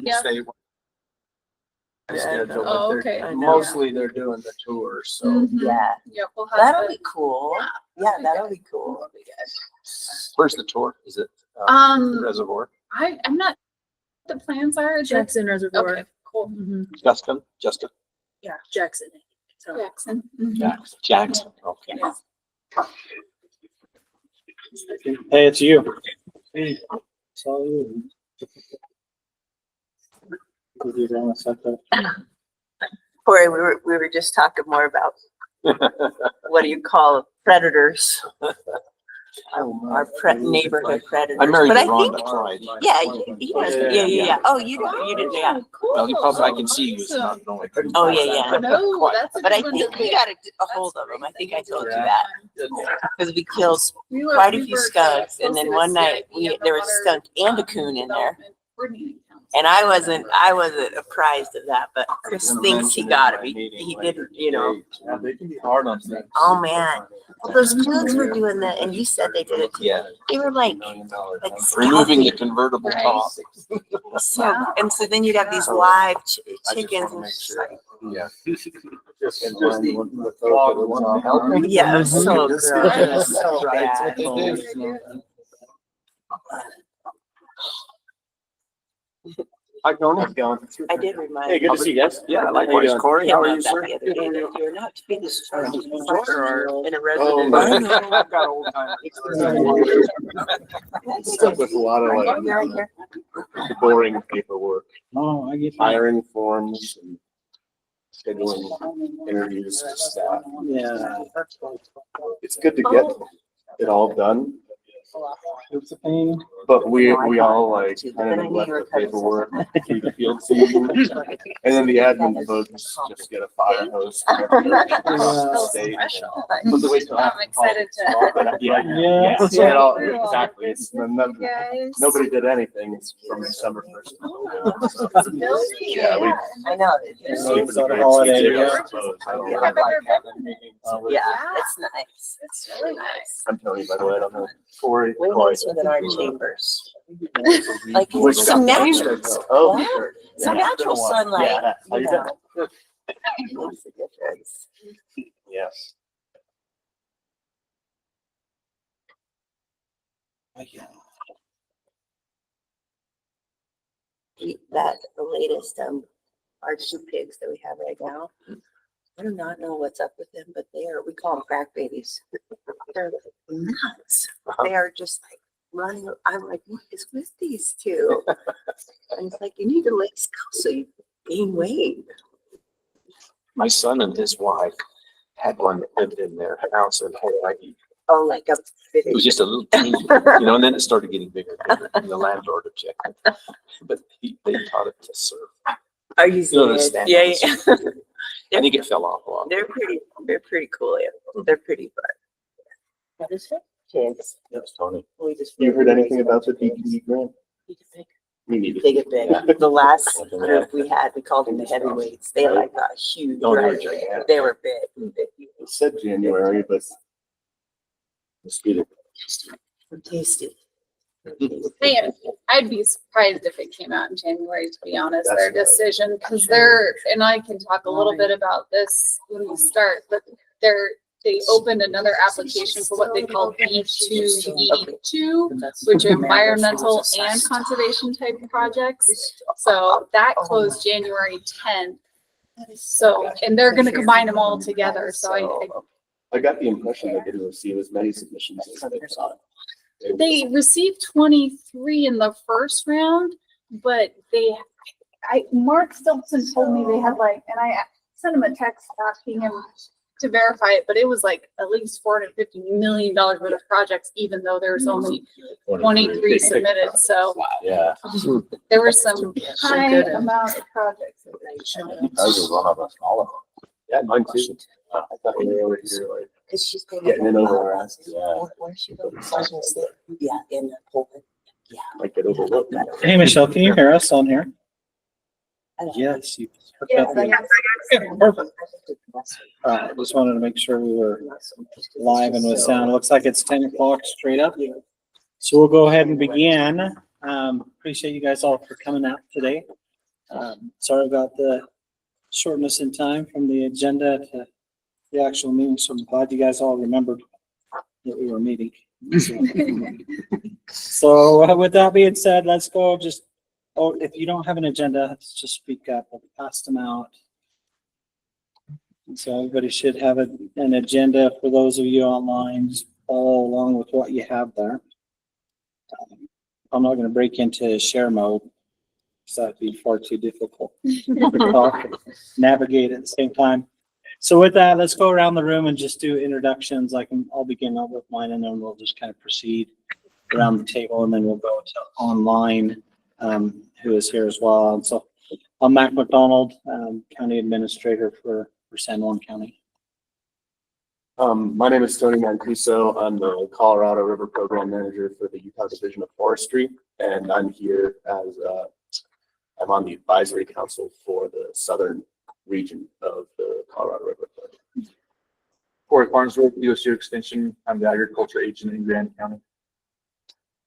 Yeah. Schedule, Oh, but okay. mostly they're doing the tours, so. Mhm. Yeah, Yep, we'll have that'll to- be cool. Yeah, that'll be cool. Where's the tour? Is it the reservoir? I'm not, the plans are. Jackson Reservoir. Okay, cool. Mhm. Justin? Yeah, Jackson. So, Jackson. Mhm. Jackson. Okay. Yeah. Hey, it's you. Hey, it's all you. Corey, we were just talking more about what do you call predators? Our neighborhood predators. I married But I Ron, think, I tried. yeah, he does. Yeah. Oh, you didn't, yeah. Cool. Well, he probably, I can see you, it's not knowing. Oh, yeah. No, that's a But I good one think to we do. got a hold of him. I think I told you that. Because we killed We were- quite a we few were skunks, and close then to one the night CIP and the there was a water, skunk and a coon in there. development coordinating council. And I wasn't apprised of that, but Chris thinks he got him. He didn't, you know. Yeah, they can be hard on things. Oh, man. Well, those coons were doing that, and you said they did it too. Yeah, They were like removing the scalping. convertible Right. top. So, and so then you'd have these live chickens. And Yeah. Just the throat that was on. yeah, it was so This gross. is- It was so Right. bad. Hi, Tony. I did remind. Hey, good to see you guys. Yeah, How you likewise, doing? Corey. him How are of you, that sir? the other day, that you're not to be disturbed in a Oh, residential. man. I've got old time. Stuff with a lot of like the boring paperwork, Oh, I get that. hiring forms and scheduling interviews for staff. Yeah. It's good to get it all done, It's a pain. but we all like kind of neglect the paperwork through the field season. And then the admin folks just get a fire hose. Oh, State. special. But the way to- I'm excited to. Yeah, Yeah. yeah, it all, exactly. It's Guys. nobody did anything. It's from December 1st. Yeah, I know. It's on a holiday, yeah. Yeah, it's nice. It's really nice. I'm Tony, by the way. I don't know. Corey. Way nicer than our chambers. Like Which some got- natural, Oh, yeah, sure. some Yeah. natural sunlight. Yeah. How You you know, doing? makes a difference. Yes. That the latest our two pigs that we have right now. I do not know what's up with them, but we call them crack babies. They're nuts. They are just like running. I'm like, what is with these two? And it's like, you need to let go so you gain weight. My son and his wife had one that lived in their house in Hawaii. Oh, like a It was just a little teeny, you know, and then it started getting bigger and bigger, and the landlord objected. But they taught it to surf. Are you You know, serious? stand Yeah, on yeah. surf. I think it fell off a lot. They're pretty cool. Yeah. They're pretty, but what is it? Kids. Yes, Tony. We just You heard anything about the DPE grant? Me neither. Big and big. The last group we had, we called them the heavyweights. They had like a huge. Oh, they were right? gigantic. They were big. It said January, but it's either. Tasty. Man, I'd be surprised if it came out in January, to be honest, That's their right. decision, because and I can talk a little bit about this when we start, but they opened another application for what they call B2E2, which are environmental and conservation type projects. So that closed January 10th. So, and they're gonna combine them all together, so I got the impression they didn't receive as many submissions as they thought. they received 23 in the first round, but Mark Stilson told me they had like, and I sent him a text asking him to verify it, but it was like at least $450 million worth of projects, even though there's only 23 submitted. So Yeah. there were some high amount of projects. Ours was one of us, all of them. Yeah, mine too. I thought we were over here like Cause she's going. getting in over our asses. Yeah. Where's she going? Yeah, in Poland. Yeah. Like get overlooked. Hey, Michelle, can you hear us on here? I don't- Yes. you- Yes, Okay, perfect. Just wanted to make sure we were live and with sound. Looks like it's 10 o'clock straight up. So we'll go ahead and begin. Appreciate you guys all for coming out today. Sorry about the shortness in time from the agenda to the actual meeting, so I'm glad you guys all remembered that we were meeting. So with that being said, let's go if you don't have an agenda, just speak up. I'll pass them out. And so everybody should have an agenda for those of you online, just follow along with what you have there. I'm not going to break into share mode, because that'd be far too difficult to talk and navigate at the same time. So with that, let's go around the room and just do introductions. I'll begin up with mine, and then we'll just kind of proceed around the table, and then we'll go to online, who is here as well. And so I'm Mac McDonald, County Administrator for San Juan County. My name is Tony Mancuso. I'm the Colorado River Program Manager for the Utah Division of Forestry, and I'm here as I'm on the advisory council for the southern region of the Colorado River. Corey Farnsworth, USU Extension. I'm the agriculture agent in Grand County.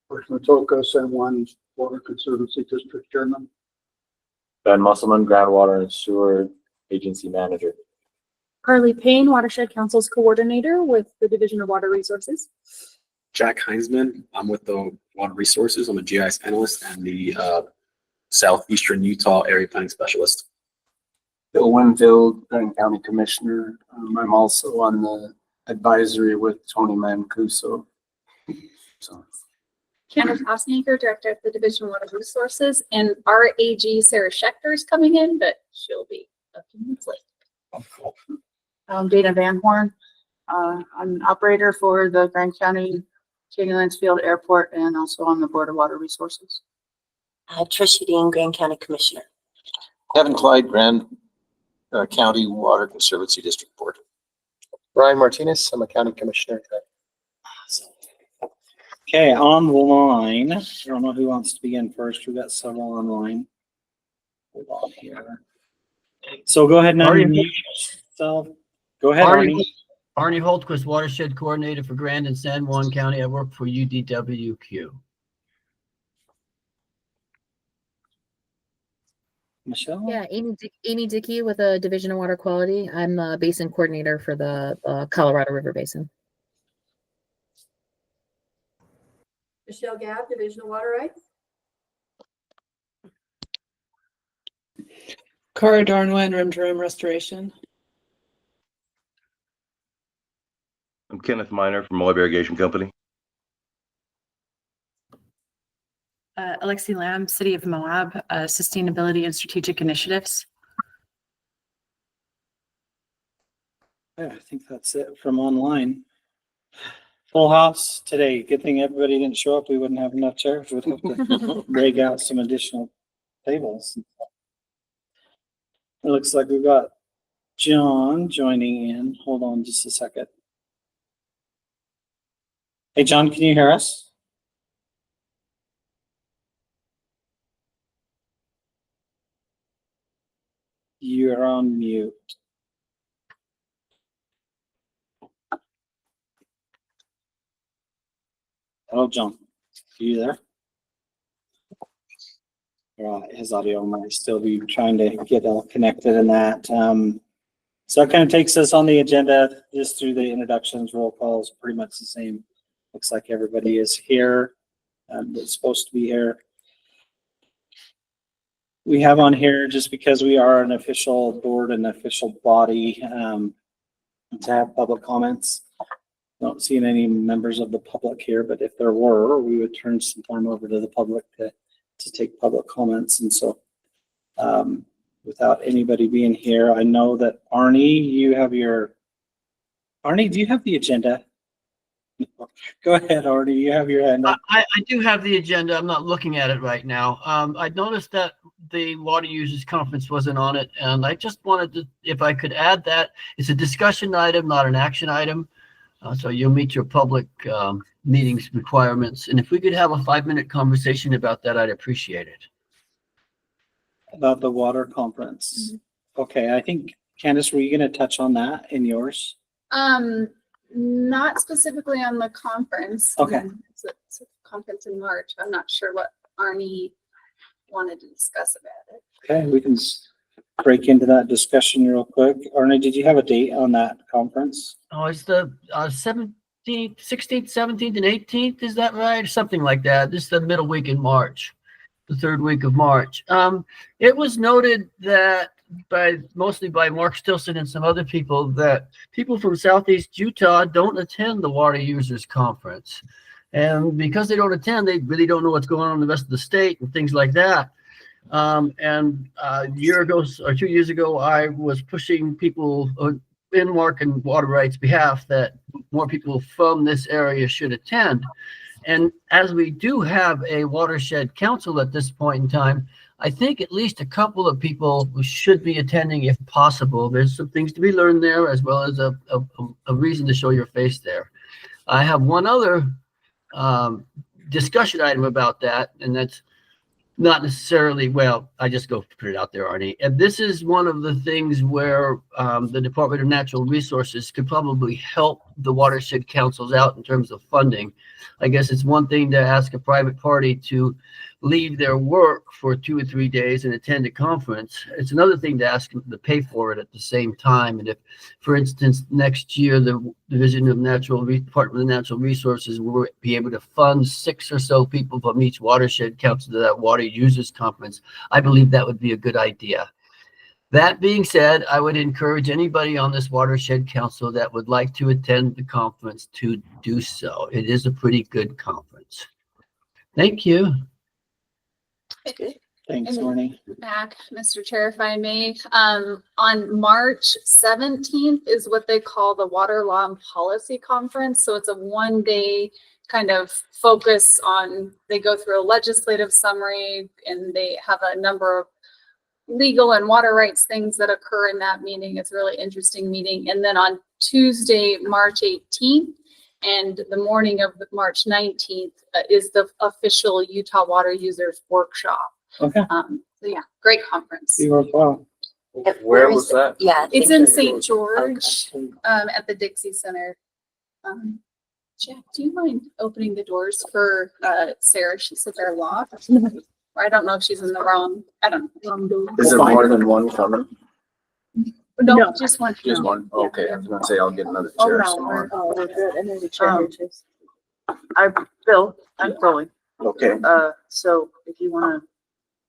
First Matoka, San Juan Water Conservancy District Chairman. Ben Musselman, Groundwater and Sewer Agency Manager. Carly Payne, Watershed Council's Coordinator with the Division of Water Resources. Jack Heinzman. I'm with the Water Resources. I'm a GIS analyst and the Southeastern Utah Area Planning Specialist. Bill Winfield, Grand County Commissioner. I'm also on the advisory with Tony Mancuso. So Candice Hasenyager, Director of the Division of Water Resources, and our AG Sarah Schechter is coming in, but she'll be a few minutes late. Dana Van Horn. I'm an operator for the Grand County Katy Lansfield Airport and also on the Board of Water Resources. Tricia Dean, Grand County Commissioner. Kevin Clyde, Grand County Water Conservancy District Board. Brian Martinez, I'm a county commissioner. Okay, online. I don't know who wants to begin first. We've got several online. Hold on here. So go ahead and unmute yourself. Go ahead, Arnie. Arnie Holtquist, Watershed Coordinator for Grand and San Juan County. I work for UDWQ. Michelle? Yeah, Amy Dickey with a Division of Water Quality. I'm the Basin Coordinator for the Colorado River Basin. Michelle Gabb, Division of Water Rights. Cara Darnwin, Rim to Rim Restoration. I'm Kenneth Miner from Moab Irrigation Company. Alexi Lamb, City of Moab, Sustainability and Strategic Initiatives. Yeah, I think that's it from online. Full house today. Good thing everybody didn't show up. We wouldn't have enough chairs. We'd have to break out some additional tables. It looks like we've got John joining in. Hold on just a second. Hey, John, can you hear us? You're on mute. Hello, John. Are you there? All right, his audio might still be trying to get all connected in that. So that kind of takes us on the agenda just through the introductions, roll calls, pretty much the same. Looks like everybody is here that's supposed to be here. We have on here, just because we are an official board and official body, to have public comments. Don't see any members of the public here, but if there were, we would turn some time over to the public to take public comments. And so without anybody being here, I know that Arnie, Arnie, do you have the agenda? Go ahead, Arnie, you have your hand up. I do have the agenda. I'm not looking at it right now. I noticed that the Water Users Conference wasn't on it, and I just wanted to, if I could add that. It's a discussion item, not an action item. So you'll meet your public meetings requirements. And if we could have a 5-minute conversation about that, I'd appreciate it. About the water conference. Mm-hmm. Okay, I think, Candice, were you going to touch on that in yours? Not specifically on the conference. Okay. It's a conference in March. I'm not sure what Arnie wanted to discuss about it. Okay, we can break into that discussion real quick. Arnie, did you have a date on that conference? Oh, it's the 17th, 16th, 17th, and 18th. Is that right? Something like that. This is the middle week in March, the third week of March. It was noted that mostly by Mark Stilson and some other people, that people from Southeast Utah don't attend the Water Users Conference. And because they don't attend, they really don't know what's going on in the rest of the state and things like that. And a year ago or 2 years ago, I was pushing people in Mark and Water Rights behalf that more people from this area should attend. And as we do have a watershed council at this point in time, I think at least a couple of people should be attending if possible. There's some things to be learned there, as well as a reason to show your face there. I have one other discussion item about that, and that's not necessarily, well, I just go put it out there, Arnie. And this is one of the things where the Department of Natural Resources could probably help the watershed councils out in terms of funding. I guess it's one thing to ask a private party to leave their work for 2 or 3 days and attend a conference. It's another thing to ask them to pay for it at the same time. And if, for instance, next year, the Division of Department of Natural Resources will be able to fund 6 or so people from each watershed council to that water users conference, I believe that would be a good idea. That being said, I would encourage anybody on this watershed council that would like to attend the conference to do so. It is a pretty good conference. Thank you. Thanks, Arnie. Back, Mr. Chair, if I may, on March 17th is what they call the Water Law and Policy Conference. So it's a one-day kind of focus on, they go through a legislative summary and they have a number of legal and water rights things that occur in that meeting. It's a really interesting meeting. And then on Tuesday, March 18th, and the morning of March 19th is the official Utah Water Users Workshop. Okay. So yeah, great conference. You work well. Where was that? Yeah. It's in St. George, at the Dixie Center. Jack, do you mind opening the doors for Sarah? She said they're locked. Or I don't know if she's in the wrong door. Is there more than one coming? No, just one. Just one? Okay, I was gonna say I'll get another Oh, chair no, somewhere. we're good. And there's a chair here too. I'm Chloe. Okay, So if you want to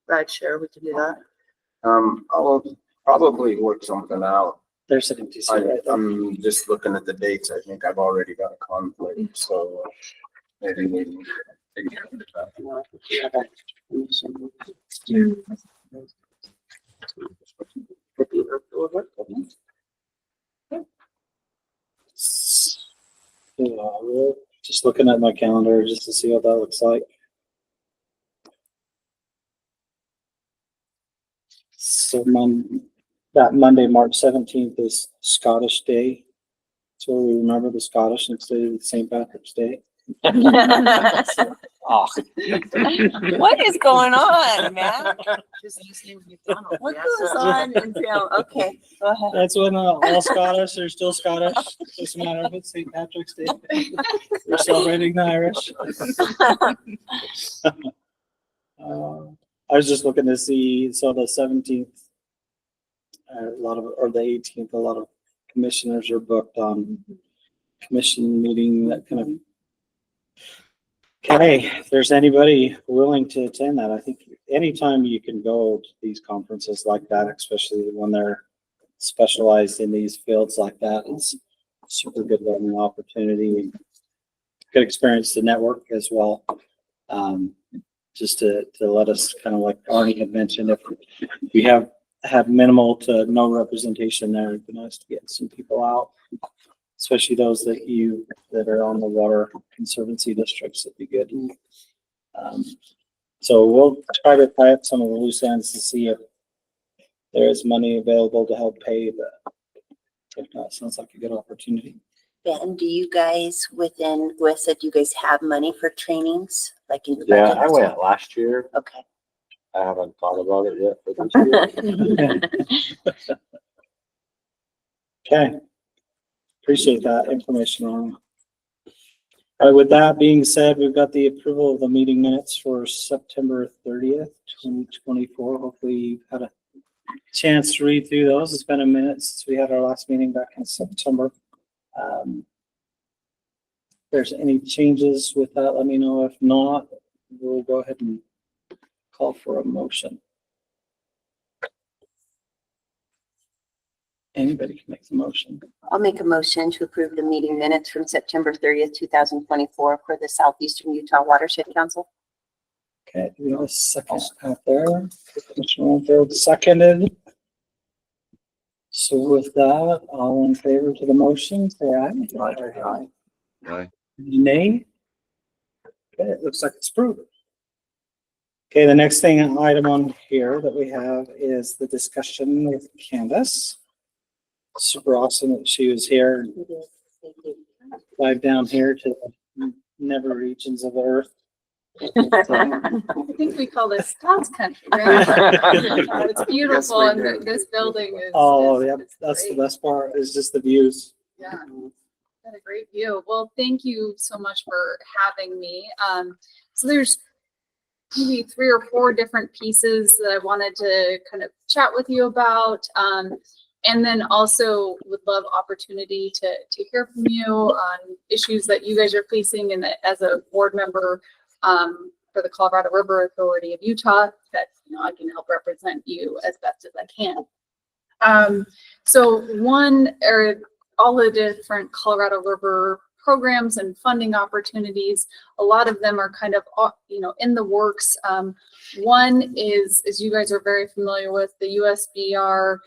ride share, we can do that. I'll probably work something out. There's an empty seat right there. I'm just looking at the dates. I think I've already got a conflict, so maybe we take care of that. We're just looking at my calendar just to see what that looks like. So that Monday, March 17th is Scottish Day. So we remember the Scottish instead of St. Patrick's Day. What is going on, man? What goes on in town? Okay, go ahead. That's when all Scottish are still Scottish. Doesn't matter if it's St. Patrick's Day. We're celebrating the Irish. I was just looking to see, so the 17th, or the 18th, a lot of commissioners are booked on commission meeting, that kind of. Okay, if there's anybody willing to attend that, I think anytime you can go to these conferences like that, especially when they're specialized in these fields like that, it's super good learning opportunity, good experience to network as well. Just to let us, kind of like Arnie had mentioned, if we have minimal to no representation there, it'd be nice to get some people out, especially those that are on the water conservancy districts. It'd be good. So we'll try to tie up some of the loose ends to see if there is money available to help pay, but if not, sounds like a good opportunity. Ben, do you guys within WISA, do you guys have money for trainings? Like in the Yeah, budget? I went last year. Okay. I haven't thought about it yet for this year. Okay. Appreciate that information, Arnie. All right, with that being said, we've got the approval of the meeting minutes for September 30th, 2024. Hopefully you've had a chance to read through those. It's been a minute since we had our last meeting back in September. If there's any changes with that, let me know. If not, we'll go ahead and call for a motion. Anybody can make the motion. I'll make a motion to approve the meeting minutes from September 30th, 2024 for the Southeastern Utah Watershed Council. Okay, we have a second out there. Commissioner Winfield seconded. So with that, all in favor to the motion, say aye. Aye. Nay? Okay, it looks like it's approved. Okay, the next item on here that we have is the discussion with Candice. Super awesome that she was here, dive down here to the nether regions of the earth. I think we call this God's country, right? It's beautiful and this building is. Oh, is- yeah, is that's the great. best part, is just the views. Yeah, got a great view. Well, thank you so much for having me. So there's maybe 3 or 4 different pieces that I wanted to kind of chat with you about. And then also would love opportunity to hear from you on issues that you guys are facing and that as a board member for the Colorado River Authority of Utah, that I can help represent you as best as I can. So one are all the different Colorado River programs and funding opportunities. A lot of them are kind of in the works. One is, as you guys are very familiar with, the USBR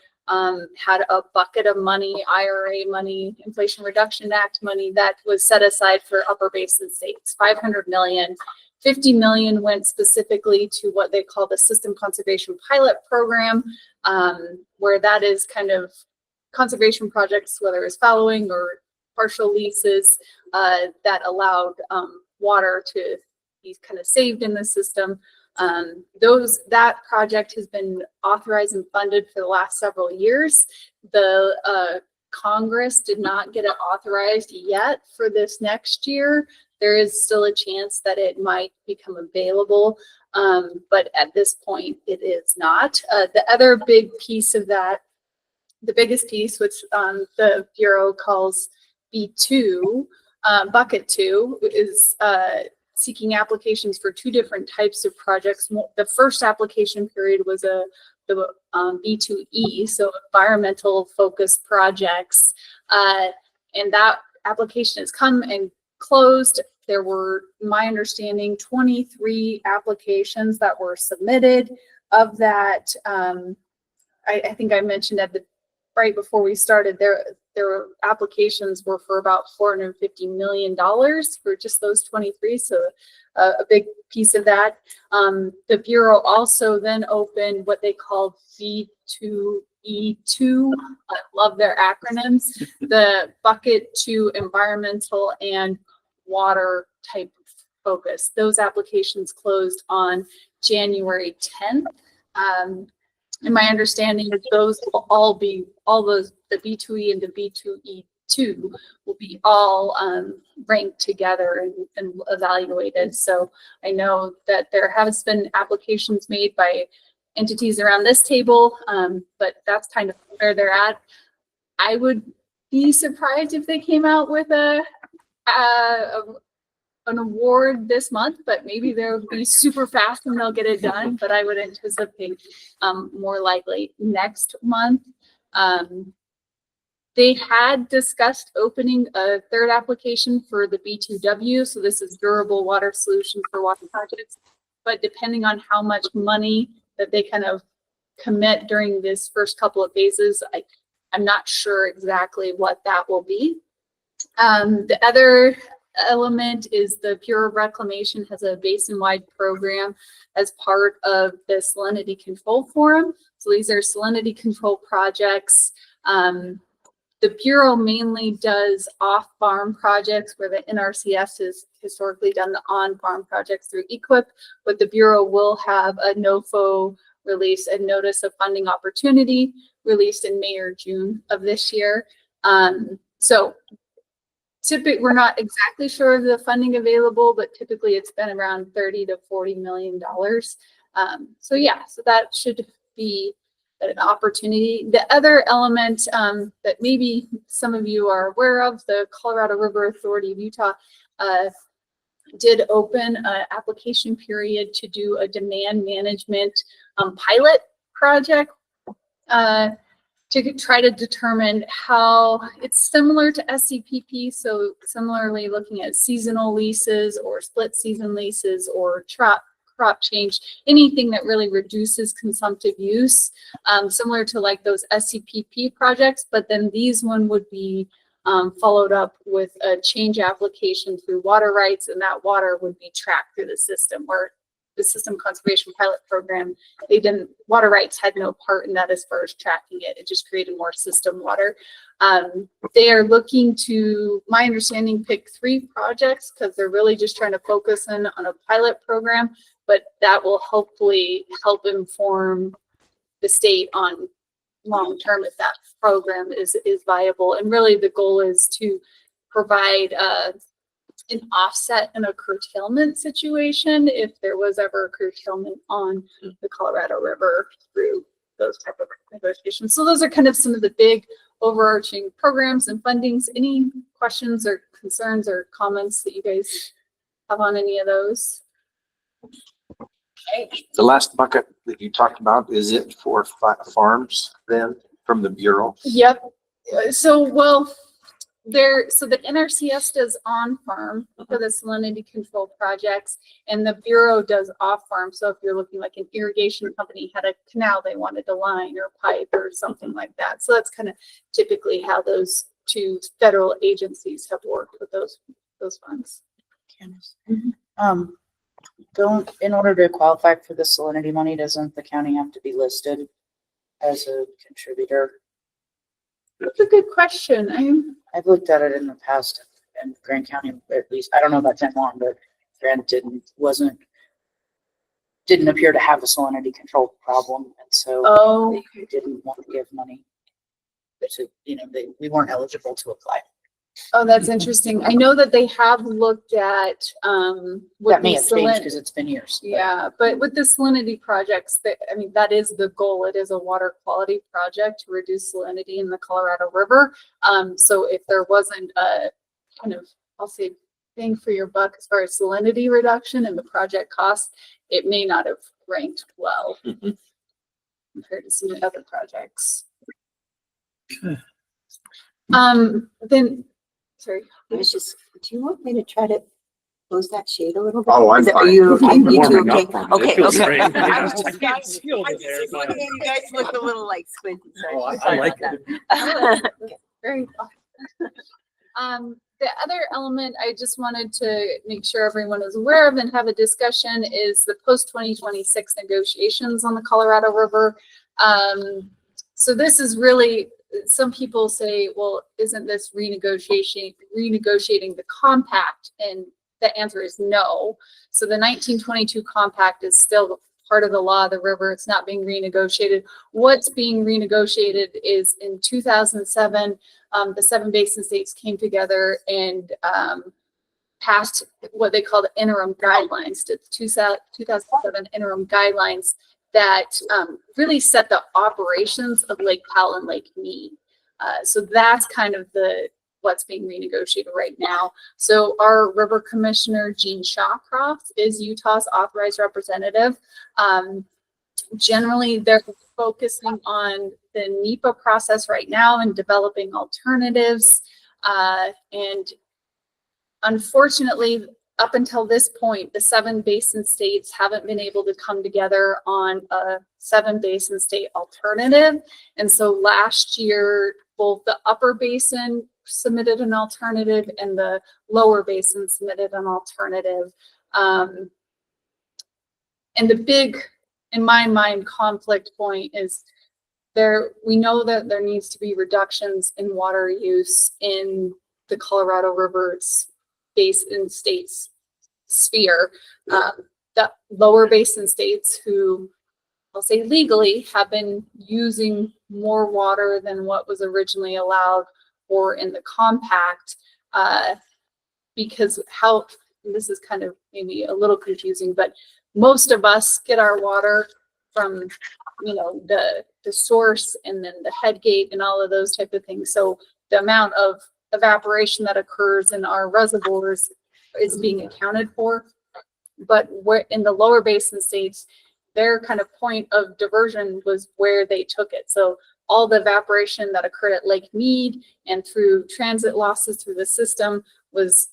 had a bucket of money, IRA money, Inflation Reduction Act money that was set aside for Upper Basin states, $500 million. $50 million went specifically to what they call the System Conservation Pilot Program, where that is kind of conservation projects, whether it's fallowing or partial leases that allowed water to be kind of saved in the system. That project has been authorized and funded for the last several years. The Congress did not get it authorized yet for this next year. There is still a chance that it might become available, but at this point it is not. The other big piece of that, the biggest piece, which the Bureau calls B2, Bucket 2, is seeking applications for 2 different types of projects. The first application period was the B2E, so environmental focused projects. And that application has come and closed. There were, my understanding, 23 applications that were submitted. Of that, I think I mentioned right before we started, their applications were for about $450 million for just those 23. So a big piece of that. The Bureau also then opened what they called B2E2. I love their acronyms. The Bucket 2 environmental and water type focus. Those applications closed on January 10th. And my understanding is those will all be, the B2E and the B2E2 will be all ranked together and evaluated. So I know that there has been applications made by entities around this table, but that's kind of where they're at. I would be surprised if they came out with an award this month, but maybe they'll be super fast and they'll get it done. But I would anticipate more likely next month. They had discussed opening a 3rd application for the B2W. So this is durable water solution for water projects. But depending on how much money that they kind of commit during this first couple of phases, I'm not sure exactly what that will be. The other element is the Bureau of Reclamation has a basin-wide program as part of the Salinity Control Forum. So these are salinity control projects. The Bureau mainly does off-farm projects where the NRCS has historically done the on-farm projects through EQIP, but the Bureau will have a NOFO release, a Notice of Funding Opportunity, released in May or June of this year. So typically, we're not exactly sure of the funding available, but typically it's been around $30 to $40 million. So yeah, so that should be an opportunity. The other element that maybe some of you are aware of, the Colorado River Authority of Utah did open an application period to do a demand management pilot project to try to determine how it's similar to SCPP. So similarly looking at seasonal leases or split season leases or crop change, anything that really reduces consumptive use, similar to like those SCPP projects, but then these one would be followed up with a change application through water rights, and that water would be tracked through the system. Where the system conservation pilot program, water rights had no part in that as far as tracking it. It just created more system water. They are looking to, my understanding, pick 3 projects because they're really just trying to focus in on a pilot program, but that will hopefully help inform the state on long-term if that program is viable. And really the goal is to provide an offset in a curtailment situation if there was ever a curtailment on the Colorado River through those type of negotiations. So those are kind of some of the big overarching programs and fundings. Any questions or concerns or comments that you guys have on any of those? Okay. The last bucket that you talked about, is it for farms then from the Bureau? Yep. So, well, so the NRCS does on-farm for the salinity control projects, and the Bureau does off-farm. So if you're looking like an irrigation company had a canal they wanted to line or pipe or something like that. So that's kind of typically how those 2 federal agencies have worked with those funds. Candice. In order to qualify for the salinity money, doesn't the county have to be listed as a contributor? That's a good question. I've looked at it in the past, and Grant County, at least, I don't know about St. Juan, but Grant didn't appear to have a salinity control problem, and so they didn't want to give money. To, we weren't eligible to apply. Oh, that's interesting. I know that they have looked at that may have changed because it's been years. Yeah, but with the salinity projects, that is the goal. It is a water quality project to reduce salinity in the Colorado River. So if there wasn't a kind of, I'll say, bang for your buck as far as salinity reduction and the project cost, it may not have ranked well compared to some of the other projects. Then. Sorry. I was just, do you want me to try to close that shade a little bit? Oh, I'm fine. Are you okay? I'm You two warming okay? up on it. Okay, It feels okay. great. I was just I can't see over looking there, at you guys look a little like squinty. Oh, I Sorry like about that. Very fun. The other element I just wanted to make sure everyone is aware of and have a discussion is the post-2026 negotiations on the Colorado River. So this is really, some people say, well, isn't this renegotiating the compact? And the answer is no. So the 1922 compact is still part of the law of the river. It's not being renegotiated. What's being renegotiated is in 2007, the 7 basin states came together and passed what they call the interim guidelines, the 2007 interim guidelines that really set the operations of Lake Powell and Lake Mead. So that's kind of what's being renegotiated right now. So our river commissioner, Gene Shawcroft, is Utah's authorized representative. Generally, they're focusing on the NEPA process right now and developing alternatives. And unfortunately, up until this point, the 7 basin states haven't been able to come together on a 7 basin state alternative. And so last year, both the upper basin submitted an alternative and the lower basin submitted an alternative. And the big, in my mind, conflict point is we know that there needs to be reductions in water use in the Colorado River's basin states sphere. The lower basin states, who I'll say legally have been using more water than what was originally allowed for in the compact, Because how, this is kind of maybe a little confusing, but most of us get our water from, you know, the source and then the head gate and all of those type of things. So the amount of evaporation that occurs in our reservoirs is being accounted for. But where in the lower basin states, their kind of point of diversion was where they took it. So all the evaporation that occurred at Lake Mead and through transit losses through the system was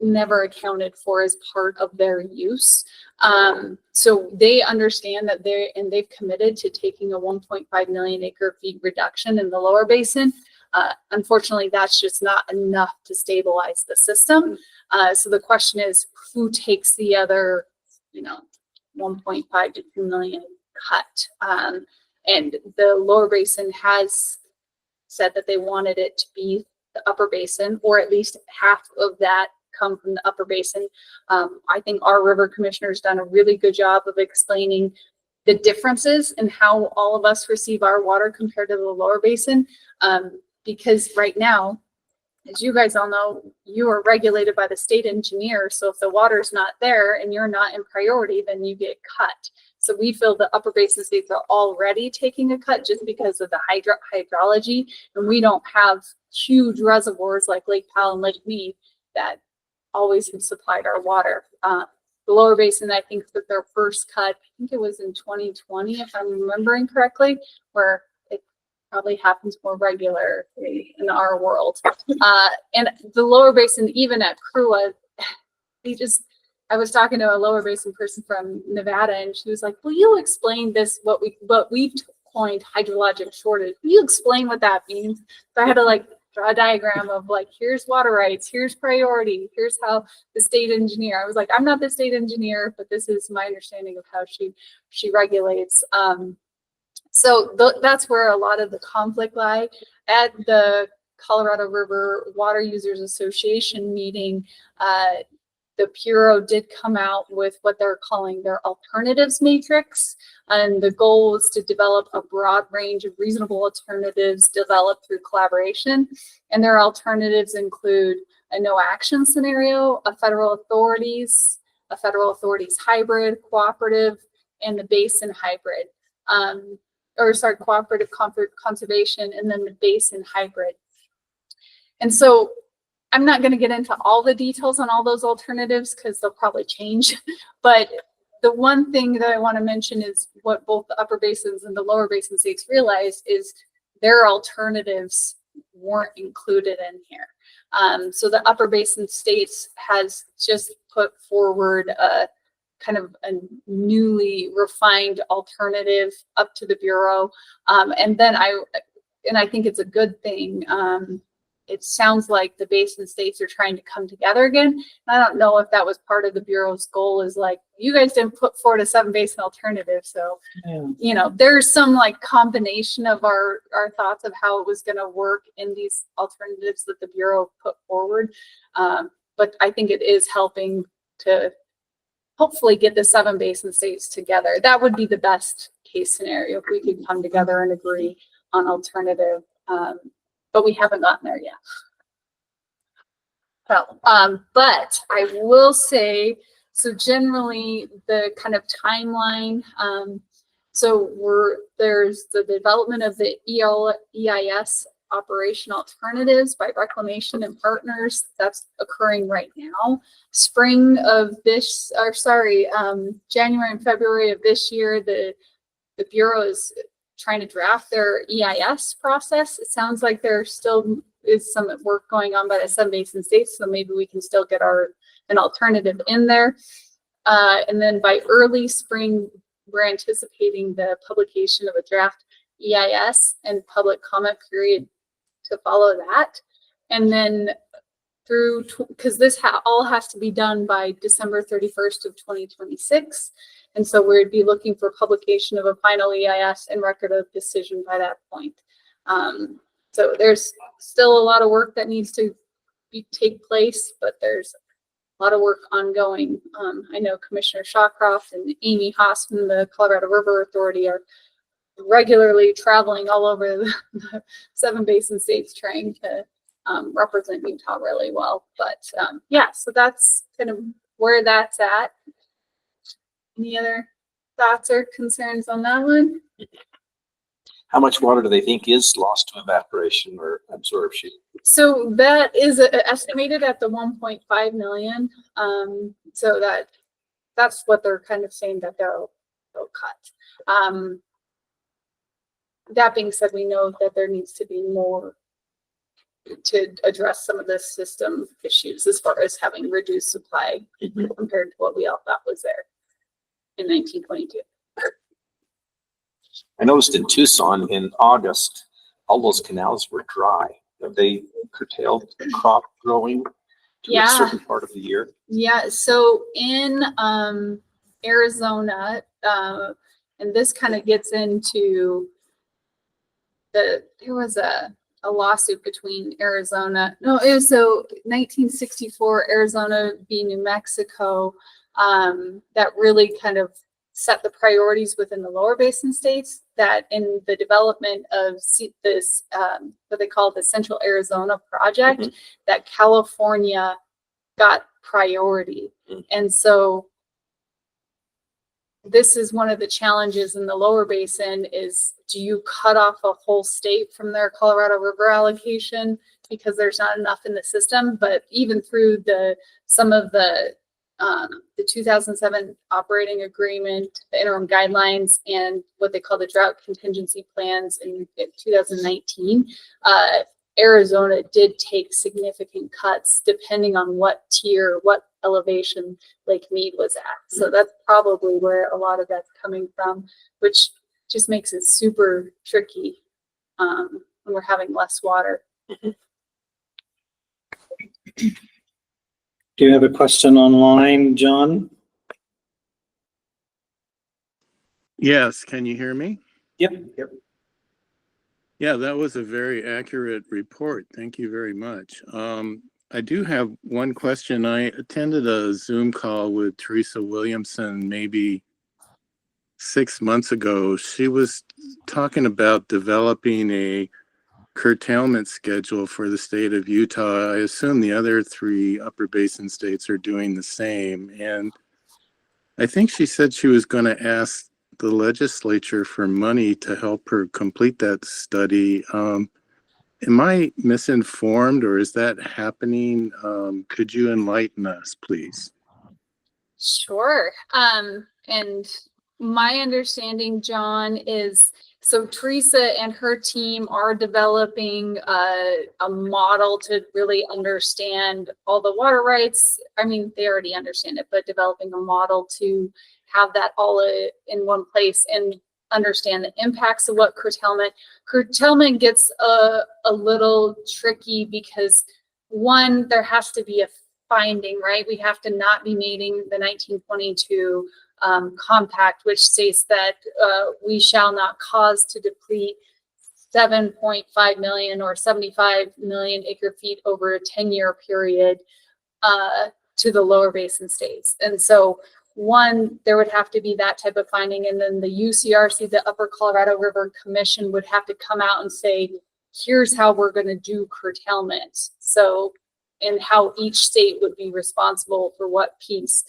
never accounted for as part of their use. So they understand that they've committed to taking a 1.5 million acre feet reduction in the lower basin. Unfortunately, that's just not enough to stabilize the system. So the question is, who takes the other, you know, 1.5 to 2 million cut? And the lower basin has said that they wanted it to be the upper basin, or at least half of that come from the upper basin. I think our river commissioner's done a really good job of explaining the differences in how all of us receive our water compared to the lower basin. Because right now, as you guys all know, you are regulated by the state engineer. So if the water's not there and you're not in priority, then you get cut. So we feel the upper basin states are already taking a cut just because of the hydrology. And we don't have huge reservoirs like Lake Powell and Lake Mead that always have supplied our water. The lower basin, I think, took their first cut, I think it was in 2020, if I'm remembering correctly, where it probably happens more regularly in our world. And the lower basin, even at CRAU, I was talking to a lower basin person from Nevada, and she was like, will you explain this, what we've coined hydrologic shortage? Will you explain what that means? So I had to like draw a diagram of like, here's water rights, here's priority, here's how the state engineer. I was like, I'm not the state engineer, but this is my understanding of how she regulates. So that's where a lot of the conflict lie. At the Colorado River Water Users Association meeting, the Bureau did come out with what they're calling their alternatives matrix. And the goal was to develop a broad range of reasonable alternatives developed through collaboration. And their alternatives include a no action scenario, a federal authorities hybrid, cooperative, and the basin hybrid. Cooperative conservation, and then the basin hybrid. And so I'm not going to get into all the details on all those alternatives because they'll probably change. But the one thing that I want to mention is what both the upper basins and the lower basin states realized is their alternatives weren't included in here. So the upper basin states has just put forward a kind of a newly refined alternative up to the Bureau. And I think it's a good thing. It sounds like the basin states are trying to come together again. I don't know if that was part of the Bureau's goal, is like, you guys didn't put forward a 7 basin alternative. So, you know, there's some like combination of our thoughts of how it was going to work in these alternatives that the Bureau put forward. But I think it is helping to hopefully get the 7 basin states together. That would be the best case scenario if we could come together and agree on alternative. But we haven't gotten there yet. Well, but I will say, so generally the kind of timeline, there's the development of the EIS operation alternatives by Reclamation and partners. That's occurring right now. January and February of this year, the Bureau is trying to draft their EIS process. It sounds like there still is some work going on by the 7 basin states, so maybe we can still get an alternative in there. And then by early spring, we're anticipating the publication of a draft EIS and public comment period to follow that. And then because this all has to be done by December 31st of 2026. And so we'd be looking for publication of a final EIS and record of decision by that point. So there's still a lot of work that needs to take place, but there's a lot of work ongoing. I know Commissioner Shawcroft and Amy Haas from the Colorado River Authority are regularly traveling all over the 7 basin states trying to represent Utah really well. But yeah, so that's kind of where that's at. Any other thoughts or concerns on that one? How much water do they think is lost to evaporation or absorption? So that is estimated at the 1.5 million. So that's what they're kind of saying that they'll cut. That being said, we know that there needs to be more to address some of the system issues as far as having reduced supply compared to what we all thought was there in 1922. I noticed in Tucson in August, all those canals were dry. Have they curtailed crop growing to a certain part of the year? Yeah, so in Arizona, and this kind of gets into there was a lawsuit between Arizona. No, it was 1964 Arizona v. New Mexico that really kind of set the priorities within the lower basin states, that in the development of this, what they call the Central Arizona Project, that California got priority. And so this is one of the challenges in the lower basin is, do you cut off a whole state from their Colorado River allocation because there's not enough in the system? But even through some of the 2007 operating agreement, the interim guidelines, and what they call the drought contingency plans in 2019, Arizona did take significant cuts depending on what tier, what elevation Lake Mead was at. So that's probably where a lot of that's coming from, which just makes it super tricky when we're having less water. Do you have a question online, John? Yes, can you hear me? Yep. Yeah, that was a very accurate report. Thank you very much. I do have one question. I attended a Zoom call with Teresa Williamson maybe 6 months ago. She was talking about developing a curtailment schedule for the state of Utah. I assume the other 3 upper basin states are doing the same. And I think she said she was going to ask the legislature for money to help her complete that study. Am I misinformed, or is that happening? Could you enlighten us, please? Sure. And my understanding, John, is so Teresa and her team are developing a model to really understand all the water rights. I mean, they already understand it, but developing a model to have that all in one place and understand the impacts of what curtailment gets a little tricky because one, there has to be a finding, right? We have to not be meeting the 1922 compact, which states that we shall not cause to deplete 7.5 million or 75 million acre feet over a 10-year period to the lower basin states. And so one, there would have to be that type of finding, and then the UCRC, the Upper Colorado River Commission, would have to come out and say, here's how we're going to do curtailment. So, and how each state would be responsible for what piece.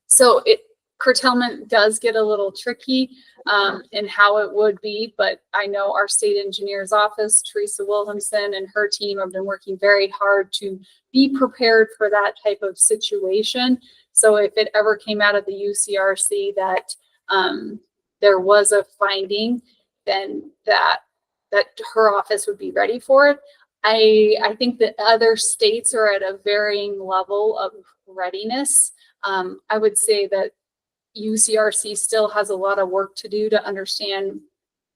So curtailment does get a little tricky in how it would be, but I know our state engineer's office, Teresa Williamson, and her team have been working very hard to be prepared for that type of situation. So if it ever came out of the UCRC that there was a finding, then that her office would be ready for it. I think that other states are at a varying level of readiness. I would say that UCRC still has a lot of work to do to understand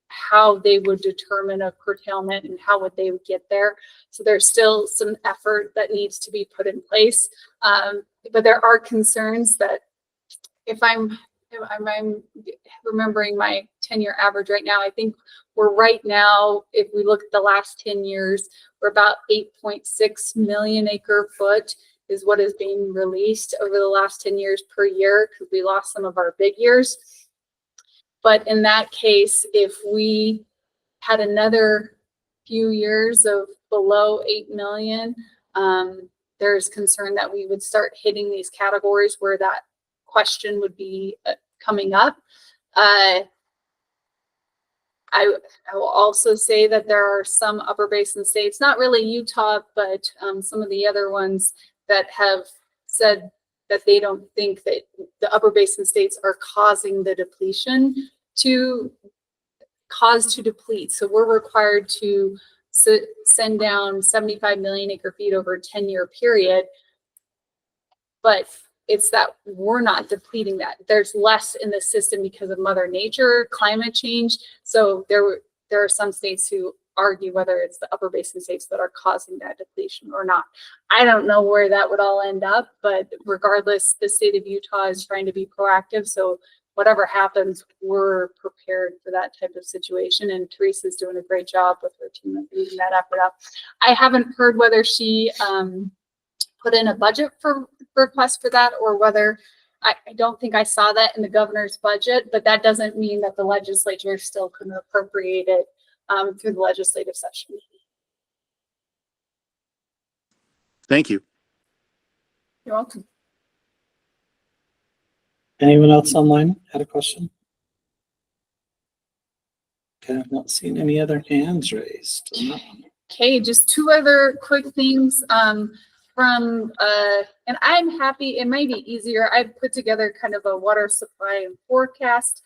how they would determine a curtailment and how would they get there. So there's still some effort that needs to be put in place. But there are concerns that if I'm remembering my 10-year average right now, I think we're right now, if we look at the last 10 years, we're about 8.6 million acre foot is what is being released over the last 10 years per year, because we lost some of our big years. But in that case, if we had another few years of below 8 million, there's concern that we would start hitting these categories where that question would be coming up. I will also say that there are some upper basin states, not really Utah, but some of the other ones that have said that they don't think that the upper basin states are causing the depletion to deplete. So we're required to send down 75 million acre feet over a 10-year period. But it's that we're not depleting that. There's less in the system because of Mother Nature, climate change. So there are some states who argue whether it's the upper basin states that are causing that depletion or not. I don't know where that would all end up, but regardless, the state of Utah is trying to be proactive. So whatever happens, we're prepared for that type of situation. And Teresa's doing a great job with her team of leading that effort up. I haven't heard whether she put in a budget for request for that, or whether I don't think I saw that in the governor's budget, but that doesn't mean that the legislature still couldn't appropriate it through the legislative session. Thank you. You're welcome. Anyone else online had a question? Okay, I've not seen any other hands raised. Okay, just two other quick things and I'm happy, it might be easier. I've put together kind of a water supply and forecast,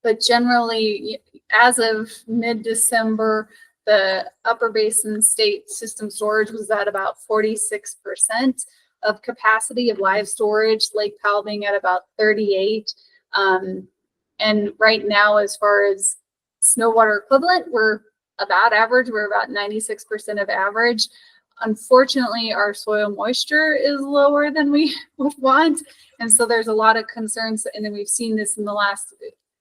but generally as of mid-December, the upper basin state system storage was at about 46% of capacity of live storage, Lake Powell being at about 38. And right now, as far as snow water equivalent, we're about average. We're about 96% of average. Unfortunately, our soil moisture is lower than we would want. And so there's a lot of concerns. And then we've seen this in the last,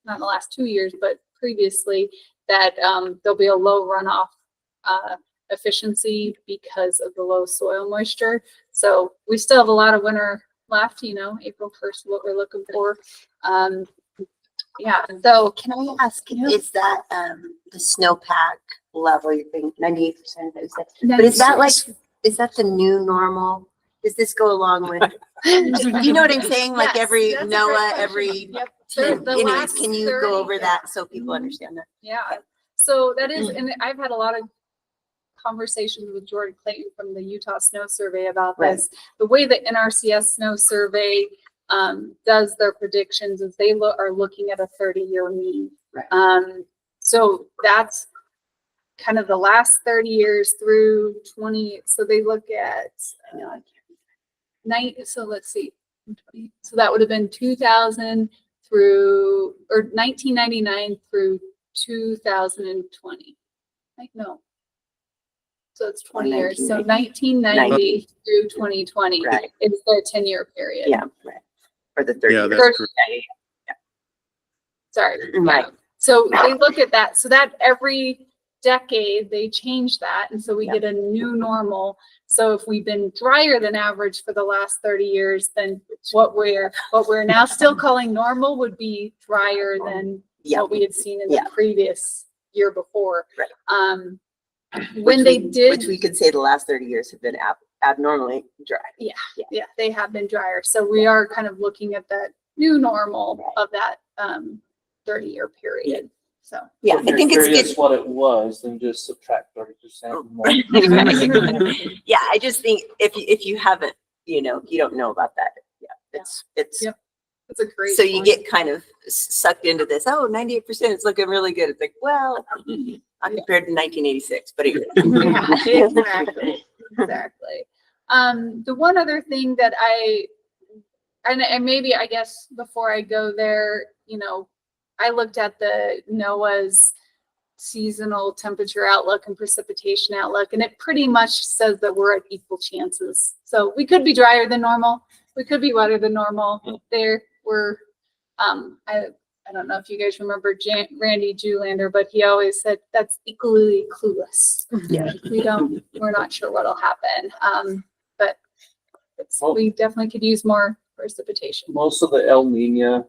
not in the last 2 years, but previously, that there'll be a low runoff efficiency because of the low soil moisture. So we still have a lot of winter left, you know, April 1st, what we're looking for. Yeah. So can I ask, is that the snowpack level you're thinking 98%? But is that like, is that the new normal? Does this go along with, you know what I'm saying? Like every NOAA, every, anyways, can you go over that so people understand that? Yeah. So that is, and I've had a lot of conversations with Jordan Clayton from the Utah Snow Survey about this. The way the NRCS Snow Survey does their predictions is they are looking at a 30-year mean. So that's kind of the last 30 years through 20. So they look at, so let's see. So that would have been 2000 through, or 1999 through 2020. Like, no. So it's 20 years. So 1990 through 2020 is the 10-year period. Yeah, right. For the 30 Yeah, years. that's correct. Sorry. Right. So they look at that. So that every decade they change that. And so we get a new normal. So if we've been drier than average for the last 30 years, then what we're now still calling normal would be drier than what we had seen in the previous year before. When which we could say the last 30 years have been abnormally dry. Yeah, they have been drier. So we are kind of looking at that new normal of that 30-year period. So yeah, I think it's good. What it was, then just subtract 30% more. Yeah, I just think if you haven't, you know, you don't know about that. Yeah, it's it's a great. So you get kind of sucked into this. Oh, 98%, it's looking really good. It's like, well, I'm compared to 1986, but anyway. Exactly. The one other thing that and maybe I guess before I go there, you know, I looked at the NOAA's seasonal temperature outlook and precipitation outlook, and it pretty much says that we're at equal chances. So we could be drier than normal. We could be wetter than normal. There we're, I don't know if you guys remember Randy Julander, but he always said that's equally clueless. Yeah. We're not sure what'll happen. But we definitely could use more precipitation. Most of the El Nino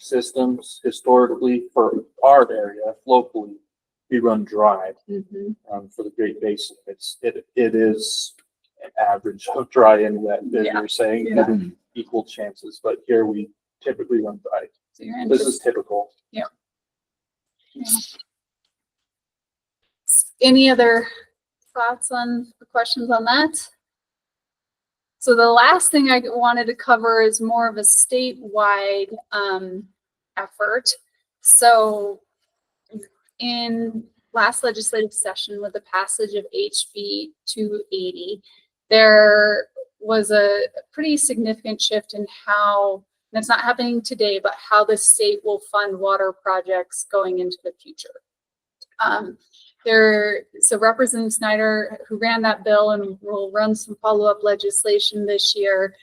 systems historically for our area locally we run dry, Mhm. for the Great Basin. It is an average of dry and wet, as Yeah. you're saying, Yeah. equal chances, but here we typically run dry. So you're This is typical. Yeah. Any other thoughts on the questions on that? So the last thing I wanted to cover is more of a statewide effort. So in last legislative session with the passage of HB 280, there was a pretty significant shift in how, and it's not happening today, but how the state will fund water projects going into the future. So Representative Snyder, who ran that bill and will run some follow-up legislation this year,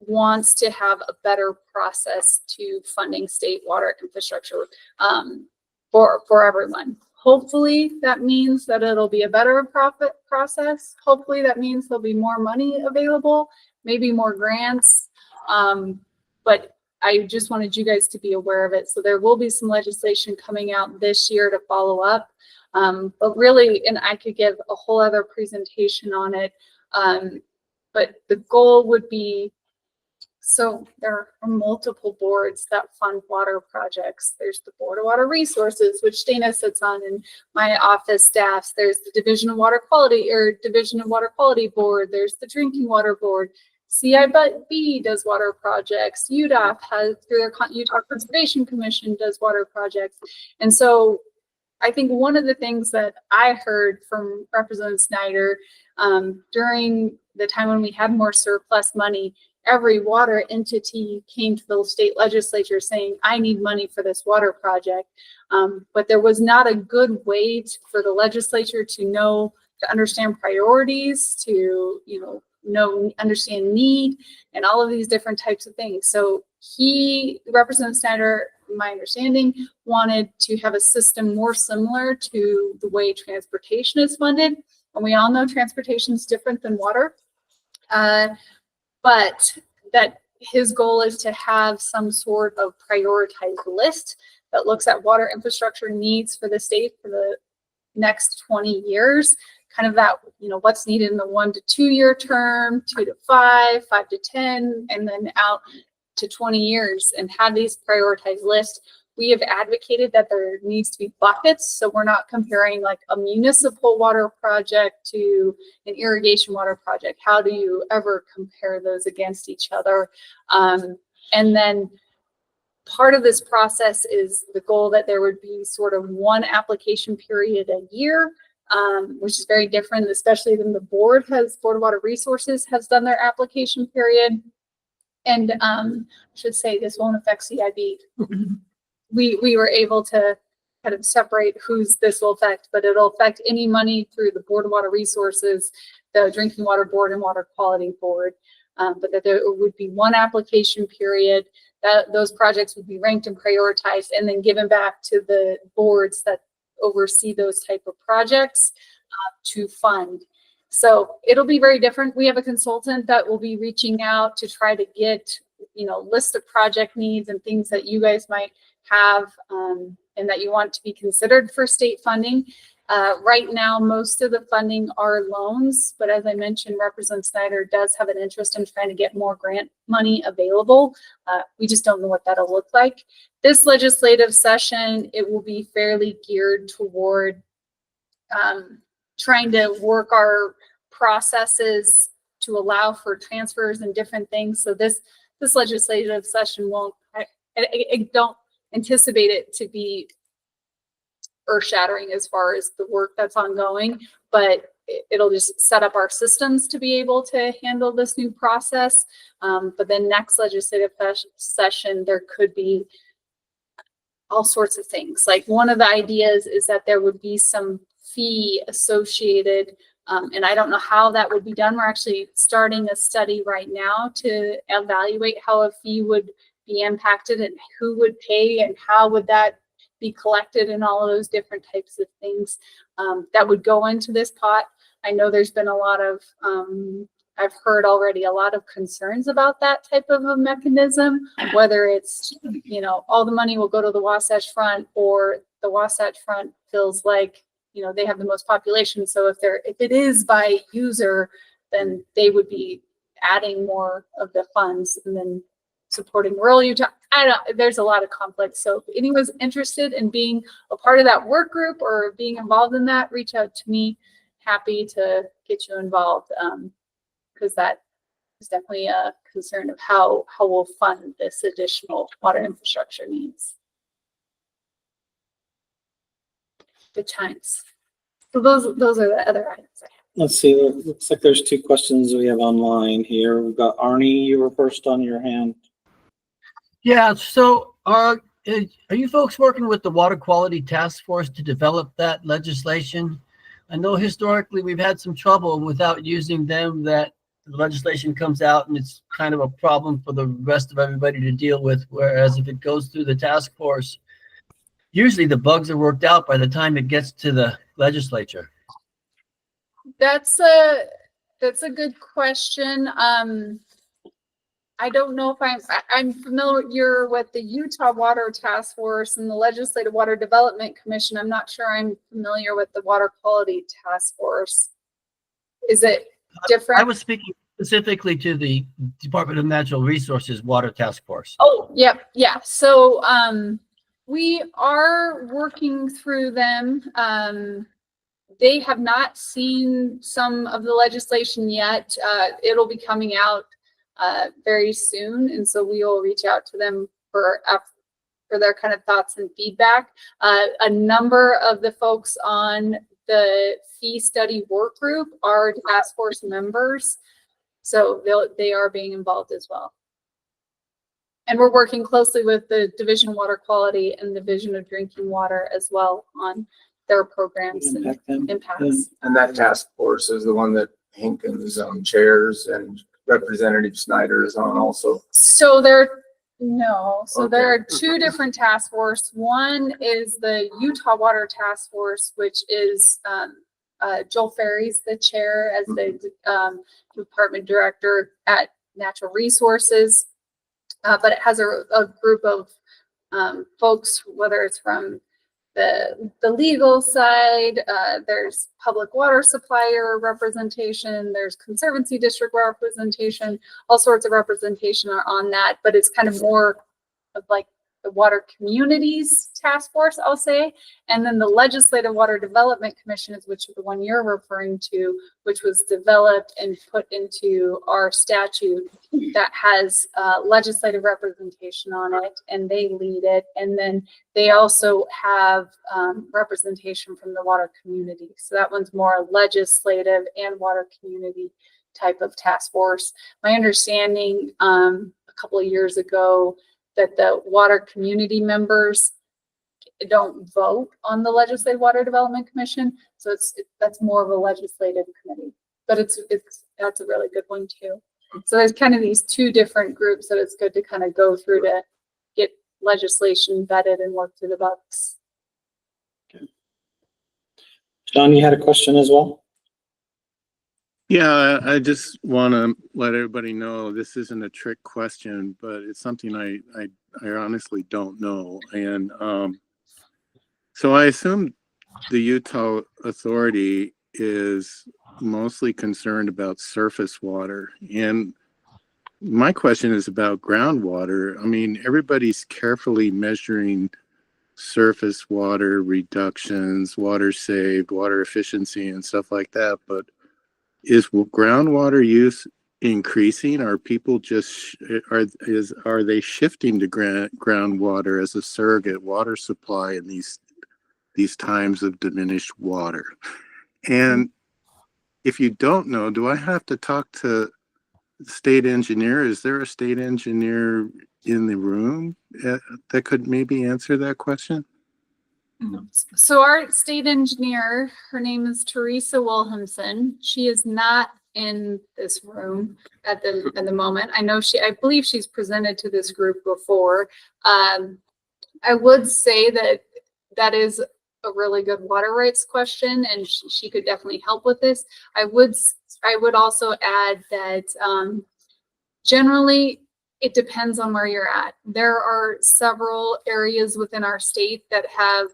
wants to have a better process to funding state water infrastructure for everyone. Hopefully that means that it'll be a better profit process. Hopefully that means there'll be more money available, maybe more grants. But I just wanted you guys to be aware of it. So there will be some legislation coming out this year to follow up. But really, and I could give a whole other presentation on it. But the goal would be, so there are multiple boards that fund water projects. There's the Board of Water Resources, which Dana sits on, and my office staffs. There's the Division of Water Quality or Division of Water Quality Board. There's the Drinking Water Board. CIB does water projects. UDOF has, through their Utah Conservation Commission, does water projects. And so I think one of the things that I heard from Representative Snyder during the time when we had more surplus money, every water entity came to the state legislature saying, I need money for this water project. But there was not a good way for the legislature to understand priorities, to, understand need, and all of these different types of things. So Representative Snyder, my understanding, wanted to have a system more similar to the way transportation is funded. And we all know transportation is different than water. But that his goal is to have some sort of prioritized list that looks at water infrastructure needs for the state for the next 20 years, kind of that, what's needed in the 1 to 2 year term, 2 to 5, 5 to 10, and then out to 20 years, and have these prioritized lists. We have advocated that there needs to be buckets, so we're not comparing like a municipal water project to an irrigation water project. How do you ever compare those against each other? And then part of this process is the goal that there would be sort of one application period a year, which is very different, especially than the Board of Water Resources has done their application period. And I should say this won't affect CIB. We were able to kind of separate who's this will affect, but it'll affect any money through the Board of Water Resources, the Drinking Water Board, and Water Quality Board. But that there would be one application period, that those projects would be ranked and prioritized and then given back to the boards that oversee those type of projects to fund. So it'll be very different. We have a consultant that will be reaching out to try to get, list of project needs and things that you guys might have and that you want to be considered for state funding. Right now, most of the funding are loans, but as I mentioned, Representative Snyder does have an interest in trying to get more grant money available. We just don't know what that'll look like. This legislative session, it will be fairly geared toward trying to work our processes to allow for transfers and different things. So this legislative session won't, I don't anticipate it to be earth-shattering as far as the work that's ongoing, but it'll just set up our systems to be able to handle this new process. But then next legislative session, there could be all sorts of things. Like one of the ideas is that there would be some fee associated, and I don't know how that would be done. We're actually starting a study right now to evaluate how a fee would be impacted and who would pay and how would that be collected and all of those different types of things that would go into this pot. I know there's been a lot of I've heard already a lot of concerns about that type of a mechanism, whether it's, you know, all the money will go to the Wasatch Front, or the Wasatch Front feels like, you know, they have the most population. So if it is by user, then they would be adding more of the funds and then supporting rural Utah. There's a lot of conflict. So if anyone's interested in being a part of that work group or being involved in that, reach out to me. Happy to get you involved, because that is definitely a concern of how we'll fund this additional water infrastructure needs. Good times. So those are the other items I have. Let's see, it looks like there's 2 questions we have online here. We've got Arnie, you were first on your hand. Yeah, so are you folks working with the Water Quality Task Force to develop that legislation? I know historically we've had some trouble without using them, that the legislation comes out and it's kind of a problem for the rest of everybody to deal with, whereas if it goes through the task force, usually the bugs are worked out by the time it gets to the legislature. That's a good question. I don't know if I'm familiar with the Utah Water Task Force and the Legislative Water Development Commission. I'm not sure I'm familiar with the Water Quality Task Force. Is it different? I was speaking specifically to the Department of Natural Resources Water Task Force. Oh, yep, yeah. So we are working through them. They have not seen some of the legislation yet. It'll be coming out very soon, and so we will reach out to them for their kind of thoughts and feedback. A number of the folks on the fee study work group are task force members, so they are being involved as well. And we're working closely with the Division of Water Quality and the Division of Drinking Water as well on their programs and impacts. And that task force is the one that Hankins chairs, and Representative Snyder is on also. So there are 2 different task force. One is the Utah Water Task Force, which is Joel Ferry's the chair as the department director at Natural Resources, but it has a group of folks, whether it's from the legal side, there's public water supplier representation, there's conservancy district representation, all sorts of representation are on that, but it's kind of more of like the Water Communities Task Force, I'll say. And then the Legislative Water Development Commission is which is the one you're referring to, which was developed and put into our statute that has legislative representation on it, and they lead it. And then they also have representation from the water community. So that one's more legislative and water community type of task force. My understanding a couple of years ago that the water community members don't vote on the Legislative Water Development Commission, so that's more of a legislative committee. But that's a really good one too. So there's kind of these 2 different groups that it's good to kind of go through to get legislation vetted and work through the bugs. Okay. John, you had a question as well? Yeah, I just want to let everybody know this isn't a trick question, but it's something I honestly don't know. And so I assume the Utah Authority is mostly concerned about surface water. And my question is about groundwater. I mean, everybody's carefully measuring surface water reductions, water saved, water efficiency, and stuff like that. But is groundwater use increasing? Are people just are they shifting to groundwater as a surrogate water supply in these times of diminished water? And if you don't know, do I have to talk to the state engineer? Is there a state engineer in the room that could maybe answer that question? So our state engineer, her name is Teresa Wilhelmsen. She is not in this room at the moment. I believe she's presented to this group before. I would say that is a really good water rights question, and she could definitely help with this. I would also add that generally it depends on where you're at. There are several areas within our state that have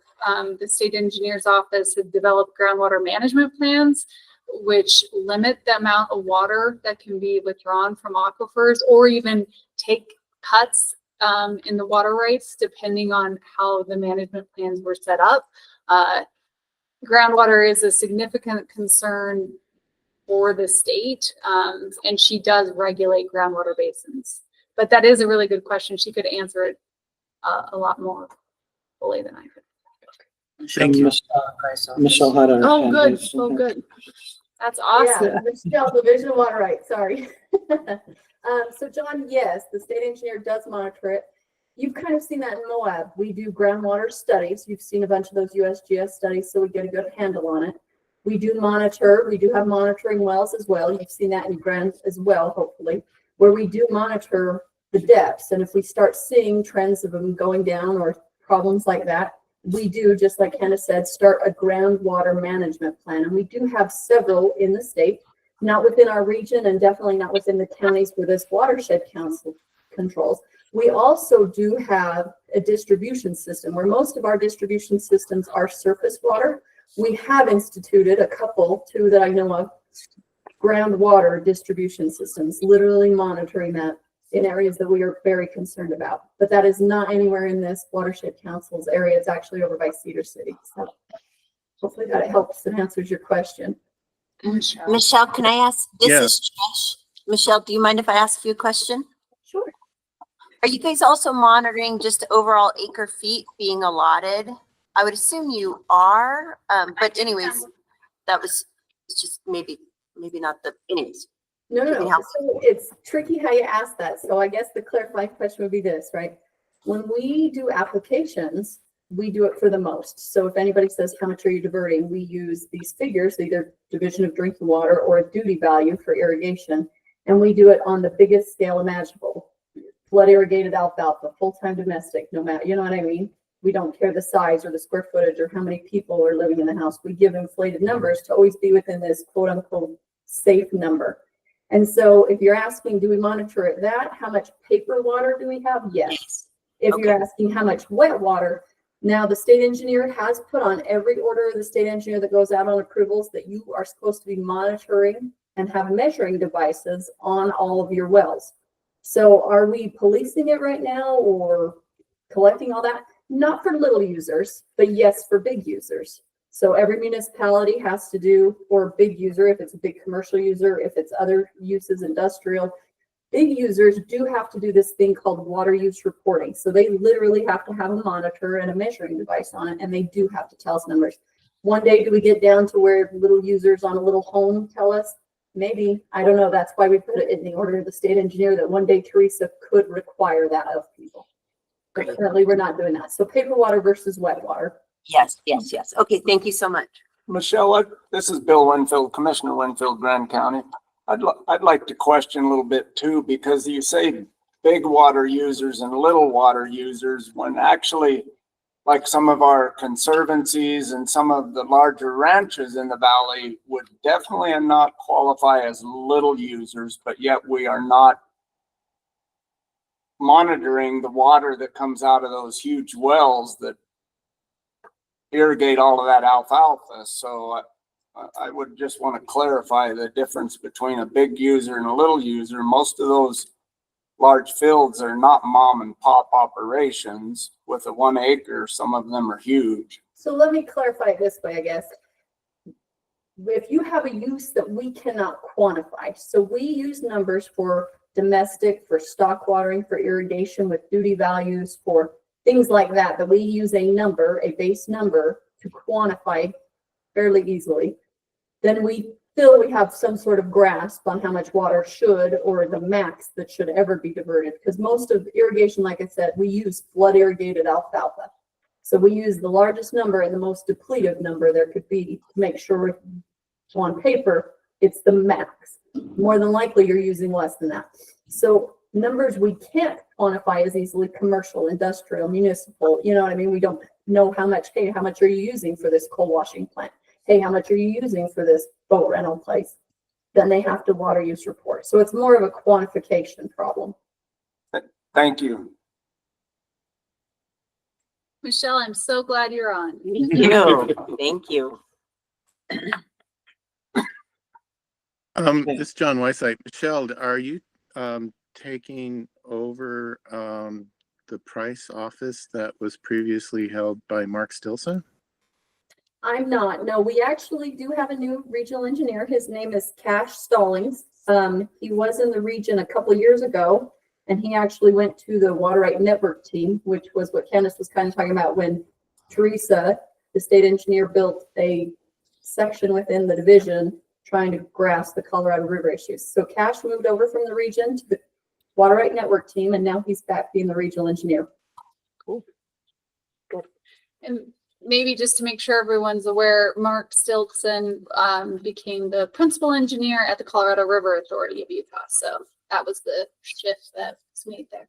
the state engineer's office have developed groundwater management plans, which limit the amount of water that can be withdrawn from aquifers, or even take cuts in the water rights depending on how the management plans were set up. Groundwater is a significant concern for the state, and she does regulate groundwater basins. But that is a really good question. She could answer it a lot more fully than I could. Thank you. Michelle had a. Oh, hand good. raised. Oh, good. That's awesome. Yeah, Michelle, Division of Water Rights, sorry. So John, yes, the state engineer does monitor it. You've kind of seen that in Moab. We do groundwater studies. You've seen a bunch of those USGS studies, so we get a good handle on it. We do monitor. We do have monitoring wells as well. You've seen that in Grand as well, hopefully, where we do monitor the depths. And if we start seeing trends of them going down or problems like that, we do, just like Candice said, start a groundwater management plan. And we do have several in the state, not within our region and definitely not within the counties where this Watershed Council controls. We also do have a distribution system where most of our distribution systems are surface water. We have instituted a couple, two that I know of, groundwater distribution systems, literally monitoring that in areas that we are very concerned about. But that is not anywhere in this Watershed Council's area. It's actually over by Cedar City. So hopefully that helps and answers your question. Michelle, can I ask? This Yeah. is Trish. Michelle, do you mind if I ask you a question? Sure. Are you guys also monitoring just overall acre feet being allotted? I would assume you are, but anyways, that was just maybe not the, anyways. No. So it's tricky how you ask that. So I guess the clarifying question would be this, right? When we do applications, we do it for the most. So if anybody says, how much are you diverting? We use these figures, either division of drinking water or a duty value for irrigation. And we do it on the biggest scale imaginable. Flood irrigated alfalfa, full-time domestic, no matter, you know what I mean? We don't care the size or the square footage or how many people are living in the house. We give inflated numbers to always be within this quote unquote safe number. And so if you're asking, do we monitor it that? How much paper water do we have? Yes. If you're asking how much wet water, now the state engineer has put on every order of the state engineer that goes out on approvals that you are supposed to be monitoring and have measuring devices on all of your wells. So are we policing it right now or collecting all that? Not for little users, but yes, for big users. So every municipality has to do, or big user, if it's a big commercial user, if it's other uses, industrial, big users do have to do this thing called water use reporting. So they literally have to have a monitor and a measuring device on it, and they do have to tell us numbers. One day, do we get down to where little users on a little home tell us? Maybe, I don't know. That's why we put it in the order of the state engineer that one day Teresa could require that of people. But currently we're not doing that. So paper water versus wet water. Yes. Okay, thank you so much. Michelle, this is Bill Winfield, Commissioner Winfield, Grand County. I'd like to question a little bit too, because you say big water users and little water users, when actually, like some of our conservancies and some of the larger ranches in the valley would definitely not qualify as little users, but yet we are not monitoring the water that comes out of those huge wells that irrigate all of that alfalfa. So I would just want to clarify the difference between a big user and a little user. Most of those large fields are not mom and pop operations with a 1 acre. Some of them are huge. So let me clarify it this way, I guess. If you have a use that we cannot quantify, so we use numbers for domestic, for stock watering, for irrigation with duty values, for things like that, that we use a number, a base number to quantify fairly easily, then we feel we have some sort of grasp on how much water should, or the max that should ever be diverted. Because most of irrigation, like I said, we use flood irrigated alfalfa. So we use the largest number and the most depletive number there could be to make sure on paper, it's the max. More than likely you're using less than that. So numbers we can't quantify as easily: commercial, industrial, municipal, you know what I mean? We don't, know how much, hey, how much are you using for this coal washing plant? Hey, how much are you using for this boat rental place? Then they have to water use report. So it's more of a quantification problem. Thank you. Michelle, I'm so glad you're on. Thank you. Thank you. This is John Whiteside. Michelle, are you taking over the Price office that was previously held by Mark Stilson? I'm not. No, we actually do have a new regional engineer. His name is Cash Stallings. He was in the region a couple of years ago, and he actually went to the Water Right Network team, which was what Candice was kind of talking about when Teresa, the state engineer, built a section within the division trying to grasp the Colorado River issues. So Cash moved over from the region to the Water Right Network team, and now he's back being the regional engineer. Cool. Good. And maybe just to make sure everyone's aware, Mark Stilson became the principal engineer at the Colorado River Authority of Utah. So that was the shift that was made there.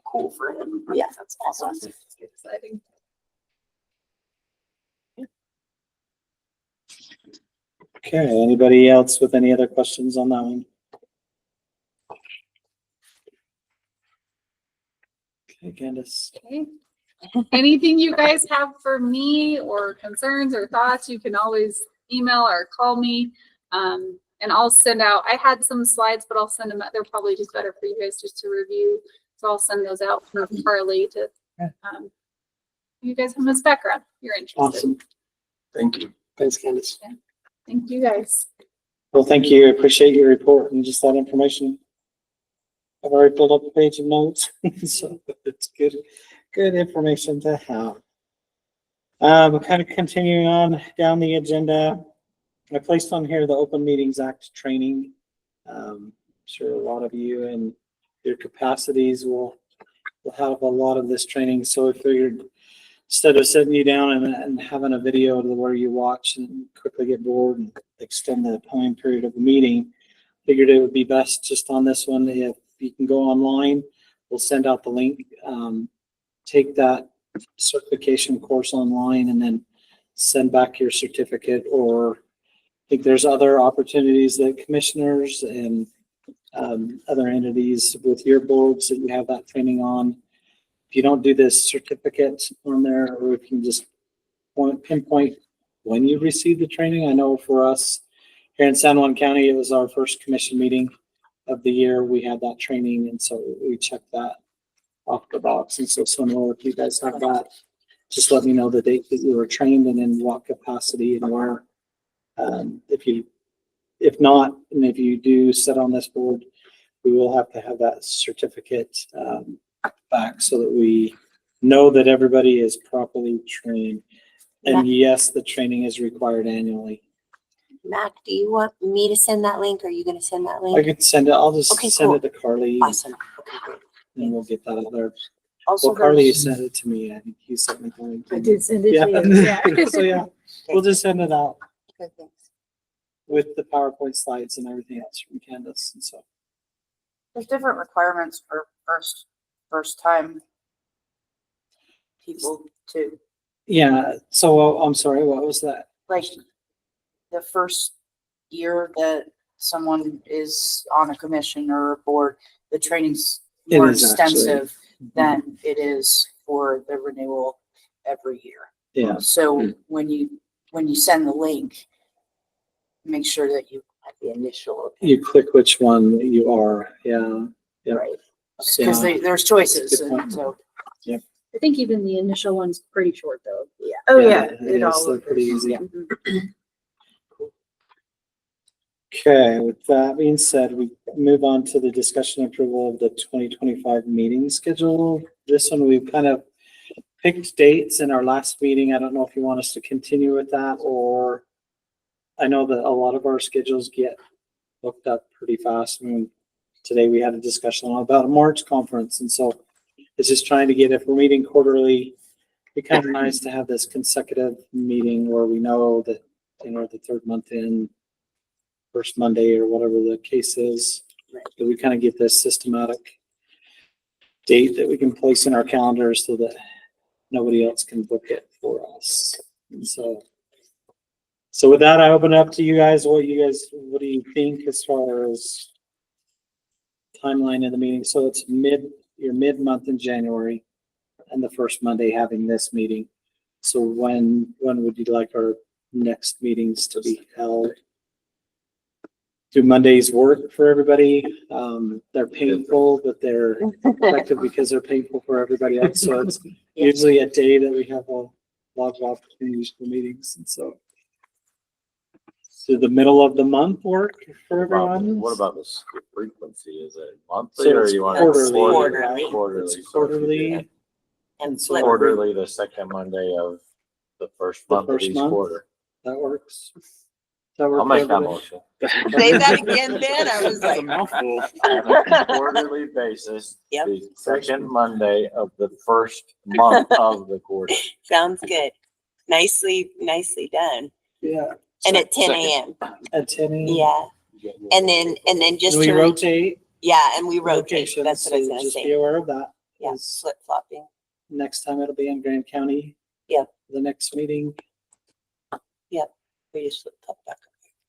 Cool for him. Yeah, that's awesome. It's exciting. Okay, anybody else with any other questions on that one? Okay, Candice. Okay. Anything you guys have for me or concerns or thoughts, you can always email or call me. And I'll send out, I had some slides, but I'll send them out. They're probably just better for you guys just to review. So I'll send those out for Carly to, you guys have this background. You're interested. Awesome. Thank you. Thanks, Candice. Yeah. Thank you guys. Well, thank you. Appreciate your report and just that information. I've already filled up a page of notes, so it's good information to have. We're kind of continuing on down the agenda. I placed on here the Open Meetings Act training. I'm sure a lot of you and your capacities will have a lot of this training. So I figured instead of sitting you down and having a video to where you watch and quickly get bored and extend the time period of the meeting, figured it would be best just on this one. If you can go online, we'll send out the link. Take that certification course online and then send back your certificate. Or I think there's other opportunities that commissioners and other entities with your boards that you have that training on. If you don't do this certificate on there, or if you can just pinpoint when you received the training. I know for us here in San Juan County, it was our first commission meeting of the year. We had that training, and so we checked that off the box. And so similar, if you guys have that, just let me know the date that you were trained and in what capacity and where. If not, and if you do sit on this board, we will have to have that certificate back so that we know that everybody is properly trained. And yes, the training is required annually. Mac, do you want me to send that link? Or are you going to send that link? I could send it. I'll just send cool. it to Carly. Awesome. Okay, great. And we'll get that out there. Also, Well, Carly sent it to me. I think you sent me the link. I did send it to you. Yeah. So yeah, we'll just send it out Good, thanks. with the PowerPoint slides and everything else from Candice. And so There's different requirements for first time people too. yeah. So I'm sorry. What was that? Like the first year that someone is on a commission or a board, the training's It more is actually. extensive than it is for the renewal every year. Yeah. So when you send the link, make sure that you have the initial. You click which one you are. Yeah. Yeah. Right. Because there's choices. Good And point. so, Yep. I think even the initial one's pretty short though. yeah. Oh, yeah. It It is. all They're pretty easy. Mhm. Okay, with that being said, we move on to the discussion and approval of the 2025 meeting schedule. This one, we've kind of picked dates in our last meeting. I don't know if you want us to continue with that, or I know that a lot of our schedules get booked up pretty fast. I mean, today we had a discussion about a March conference, and so it's just trying to get, if we're meeting quarterly, it'd be kind of nice to have this consecutive meeting where we know that, you know, the third month in, first Monday or whatever the case is, that we kind of get this systematic date that we can place in our calendars so that nobody else can book it for us. And so with that, I open it up to you guys. What do you think as far as timeline of the meeting? So it's your mid-month in January and the first Monday having this meeting. So when would you like our next meetings to be held? Do Mondays work for everybody? They're painful, but they're effective because they're painful for everybody else. So it's usually a day that we have a lot of opportunities for meetings. And so the middle of the month work for everyone? What about the frequency? Is it monthly So or it's you want quarterly, quarterly? It's quarterly. And so Quarterly, the second Monday of the first month of each quarter. That works. That works I'll make that for motion. Say that again, Ben. I was That's like. a mouthful. On a quarterly basis, Yep. the second Monday of the first month of the quarter. Sounds good. Nicely done. Yeah. And at 10 a.m. At 10 a.m. Yeah. And then just We to rotate. Yeah, and we rotate. Locations, That's what I was so gonna just be say. aware of that. Yeah, flip flopping. Next time it'll be in Grand County. Yep. The next meeting. Yep. We just flip flop back.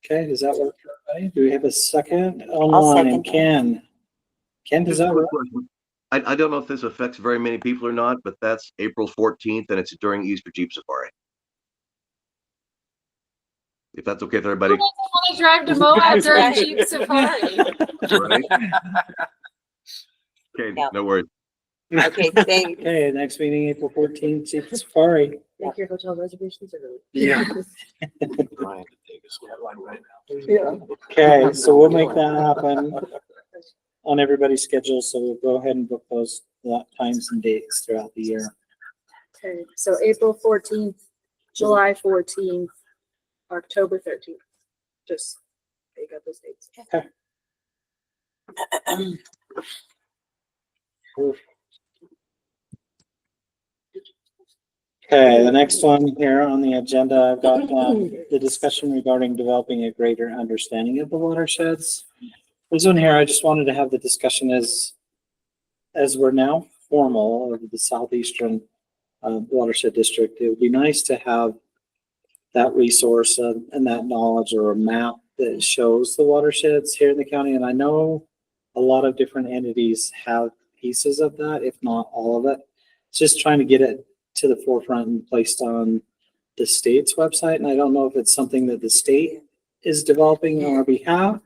Okay, does that work for everybody? Do we have a second I'll online? second that. Ken, does that work? I don't know if this affects very many people or not, but that's April 14th and it's during Easter Jeep Safari. If that's okay with everybody. Who doesn't want to drive to Moab during Jeep Safari? Right? Okay, no worries. Okay, thanks. Okay, next meeting, April 14th, Jeep Safari. Make your hotel reservations early. Yeah. Ryan to take us one right now. Yeah. Okay, so we'll make that happen on everybody's schedule. So we'll go ahead and book those times and dates throughout the year. Okay, so April 14th, July 14th, October 13th. Just take up those dates. Okay. Okay, the next one here on the agenda, I've got the discussion regarding developing a greater understanding of the watersheds. This one here, I just wanted to have the discussion as we're now formal of the Southeastern Watershed District. It would be nice to have that resource and that knowledge or a map that shows the watersheds here in the county. And I know a lot of different entities have pieces of that, if not all of it. It's just trying to get it to the forefront and placed on the state's website. And I don't know if it's something that the state is developing on our behalf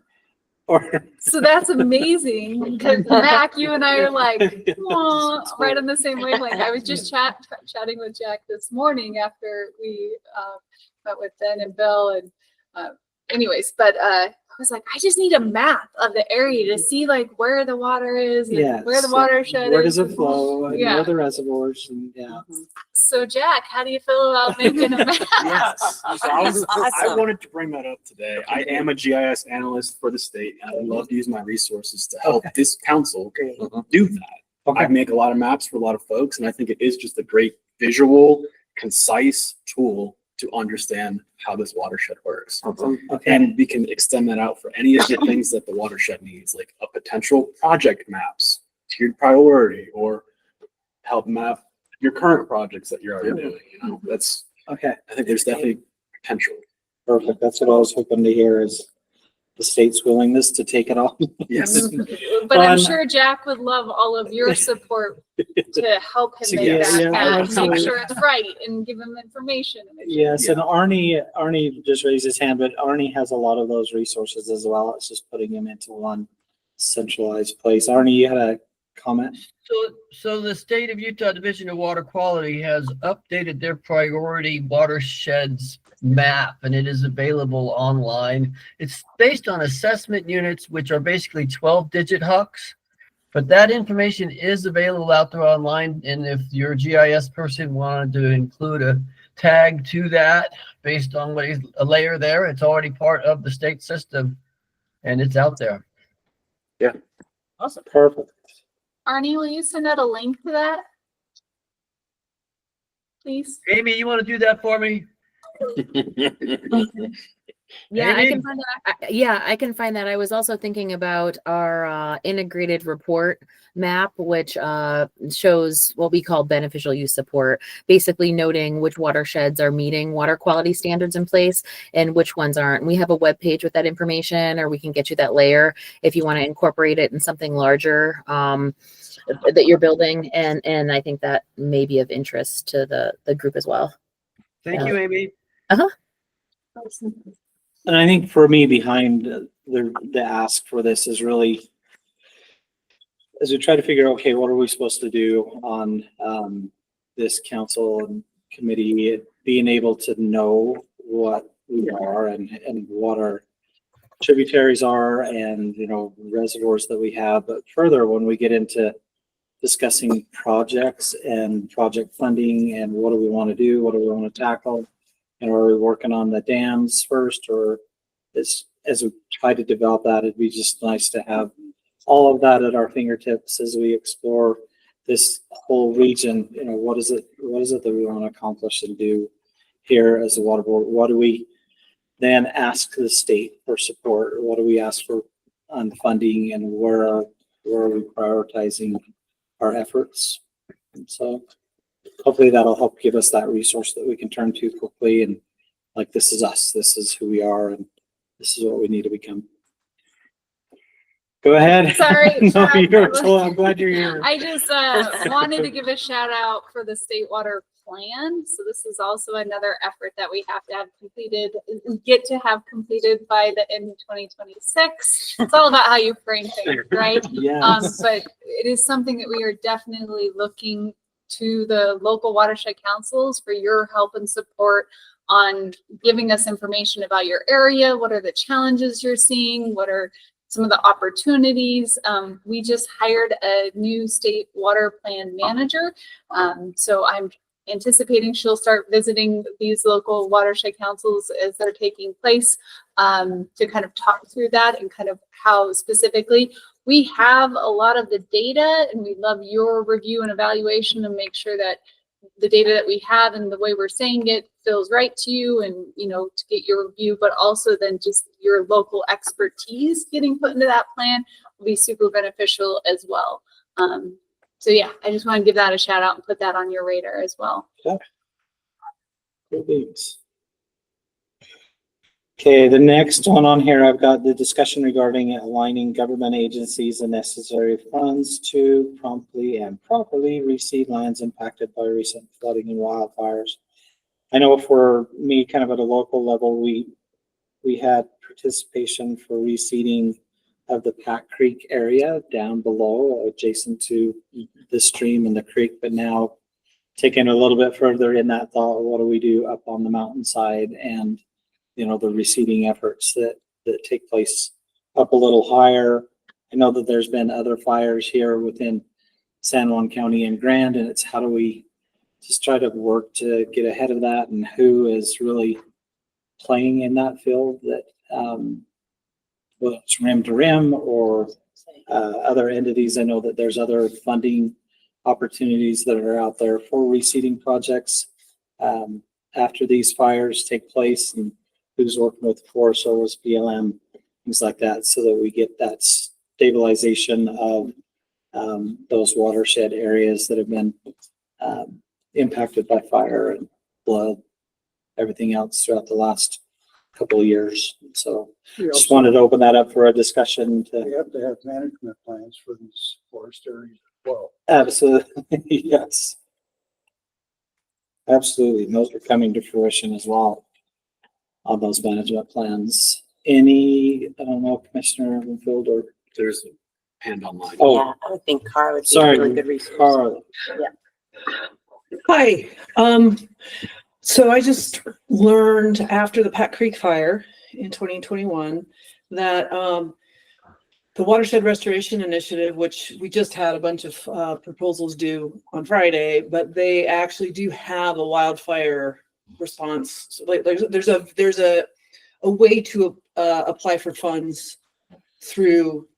or. So that's amazing because Mac, you and I are like, right on the same wavelength. I was just chatting with Jack this morning after we met with Ben and Bill and anyways, but I was like, I just need a map of the area to see like where the water is, and where the watershed where is. does it flow, and Yeah. where the reservoirs, and yeah. So Jack, how do you feel about making a map? Yes. So I Awesome. wanted to bring that up today. I am a GIS analyst for the state, and I would love to use my resources to help this council do that. I make a lot of maps for a lot of folks, and I think it is just a great visual, concise tool to understand how this watershed works. And we can extend that out for any of the things that the watershed needs, like a potential project maps, tiered priority, or help map your current projects that you're already doing. You know, that's Okay. I think there's definitely potential. Perfect. That's what I was hoping to hear is the state's willingness to take it on. Yes. But I'm sure Jack would love all of your support to help him make that map, to make sure it's right and give him information. Yes, and Arnie just raised his hand, but Arnie has a lot of those resources as well. It's just putting them into one centralized place. Arnie, you had a comment? So the state of Utah Division of Water Quality has updated their priority watersheds map, and it is available online. It's based on assessment units, which are basically 12-digit HUCs, but that information is available out there online. And if your GIS person wanted to include a tag to that based on what is a layer there, it's already part of the state system and it's out there. Yeah. Awesome. Perfect. Arnie, will you send out a link to that? Please. Amy, you want to do that for me? Yeah, I Amy? can find that. Yeah, I can find that. I was also thinking about our integrated report map, which shows what we call beneficial use support, basically noting which watersheds are meeting water quality standards in place and which ones aren't. We have a web page with that information, or we can get you that layer if you want to incorporate it in something larger that you're building. And I think that may be of interest to the group as well. Thank you, Amy. Uh-huh. And I think for me, behind the ask for this is really, as we try to figure out, okay, what are we supposed to do on this council and committee, being able to know what we are and what our tributaries are and, you know, reservoirs that we have. But further, when we get into discussing projects and project funding and what do we want to do, what do we want to tackle, and are we working on the dams first, or as we try to develop that, it'd be just nice to have all of that at our fingertips as we explore this whole region. You know, what is it that we want to accomplish and do here as a water board? What do we then ask the state for support? What do we ask for on funding, and where are we prioritizing our efforts? And so hopefully that'll help give us that resource that we can turn to quickly, and like, this is us, this is who we are, and this is what we need to become. Go ahead. Sorry. No, you're told. I'm glad you're here. I just wanted to give a shout out for the state water plan. So this is also another effort that we have to have completed, get to have completed by the end of 2026. It's all about how you frame things, right? Yes. But it is something that we are definitely looking to the local watershed councils for your help and support on giving us information about your area. What are the challenges you're seeing? What are some of the opportunities? We just hired a new state water plan manager. So I'm anticipating she'll start visiting these local watershed councils as they're taking place to kind of talk through that and kind of how specifically. We have a lot of the data, and we love your review and evaluation and make sure that the data that we have and the way we're saying it feels right to you, and, you know, to get your review, but also then just your local expertise getting put into that plan will be super beneficial as well. So yeah, I just want to give that a shout out and put that on your radar as well. Okay, the next one on here, I've got the discussion regarding aligning government agencies and necessary funds to promptly and properly reseed lands impacted by recent flooding and wildfires. I know for me, kind of at a local level, we had participation for reseeding of the Pack Creek area down below, adjacent to the stream and the creek, but now taking a little bit further in that thought, what do we do up on the mountainside, and you know, the reseeding efforts that take place up a little higher. I know that there's been other fires here within San Juan County and Grand, and it's how do we just try to work to get ahead of that, and who is really playing in that field, that whether it's rim to rim or other entities. I know that there's other funding opportunities that are out there for reseeding projects after these fires take place, and who's working with Forest Service, BLM, things like that, so that we get that stabilization of those watershed areas that have been impacted by fire and flood, everything else throughout the last couple of years. So just wanted to open that up for a discussion. We have to have management plans for these forest areas as well. Absolutely, yes. Absolutely, and those are coming to fruition as well on those management plans. I don't know, Commissioner Winfield, or there's a hand online. Oh, Yeah, I would think CAR would be a sorry, really good resource. Carl. Yeah. Hi. So I just learned after the Pack Creek fire in 2021 that the Watershed Restoration Initiative, which we just had a bunch of proposals due on Friday, but they actually do have a wildfire response. So like there's a way to apply for funds through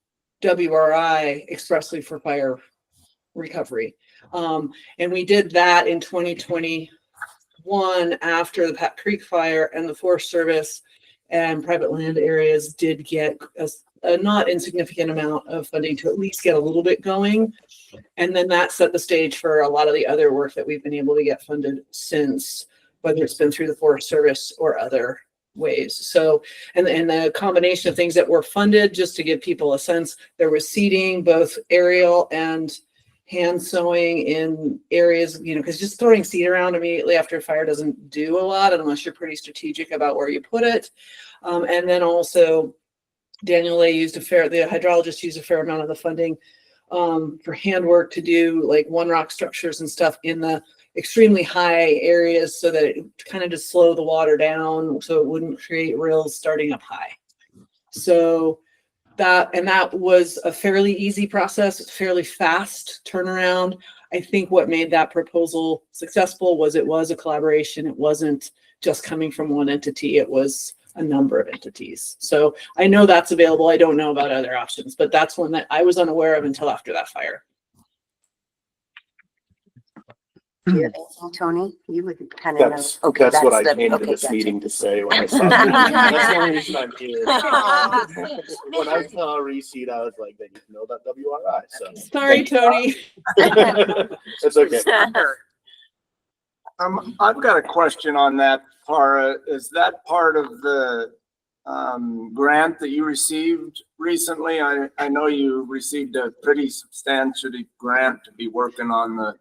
WRI expressly for fire recovery. And we did that in 2021 after the Pack Creek fire, and the Forest Service and private land areas did get a not insignificant amount of funding to at least get a little bit going. And then that set the stage for a lot of the other work that we've been able to get funded since, whether it's been through the Forest Service or other ways. So, and the combination of things that were funded, just to give people a sense, there was seeding, both aerial and hand sowing in areas, you know, because just throwing seed around immediately after a fire doesn't do a lot unless you're pretty strategic about where you put it. And then also Daniel A. the hydrologist used a fair amount of the funding for handwork to do like one rock structures and stuff in the extremely high areas so that it kind of just slow the water down so it wouldn't create rills starting up high. So that was a fairly easy process, fairly fast turnaround. I think what made that proposal successful was it was a collaboration. It wasn't just coming from one entity. It was a number of entities. So I know that's available. I don't know about other options, but that's one that I was unaware of until after that fire. Tony, you would kind of know. That's what I came to this meeting to say when I saw it. That's the only reason I'm here. When I saw Reseed, I was like, they need to know about WRI. So sorry, Tony. It's okay. I've got a question on that, Tara. Is that part of the grant that you received recently? I know you received a pretty substantial grant to be working on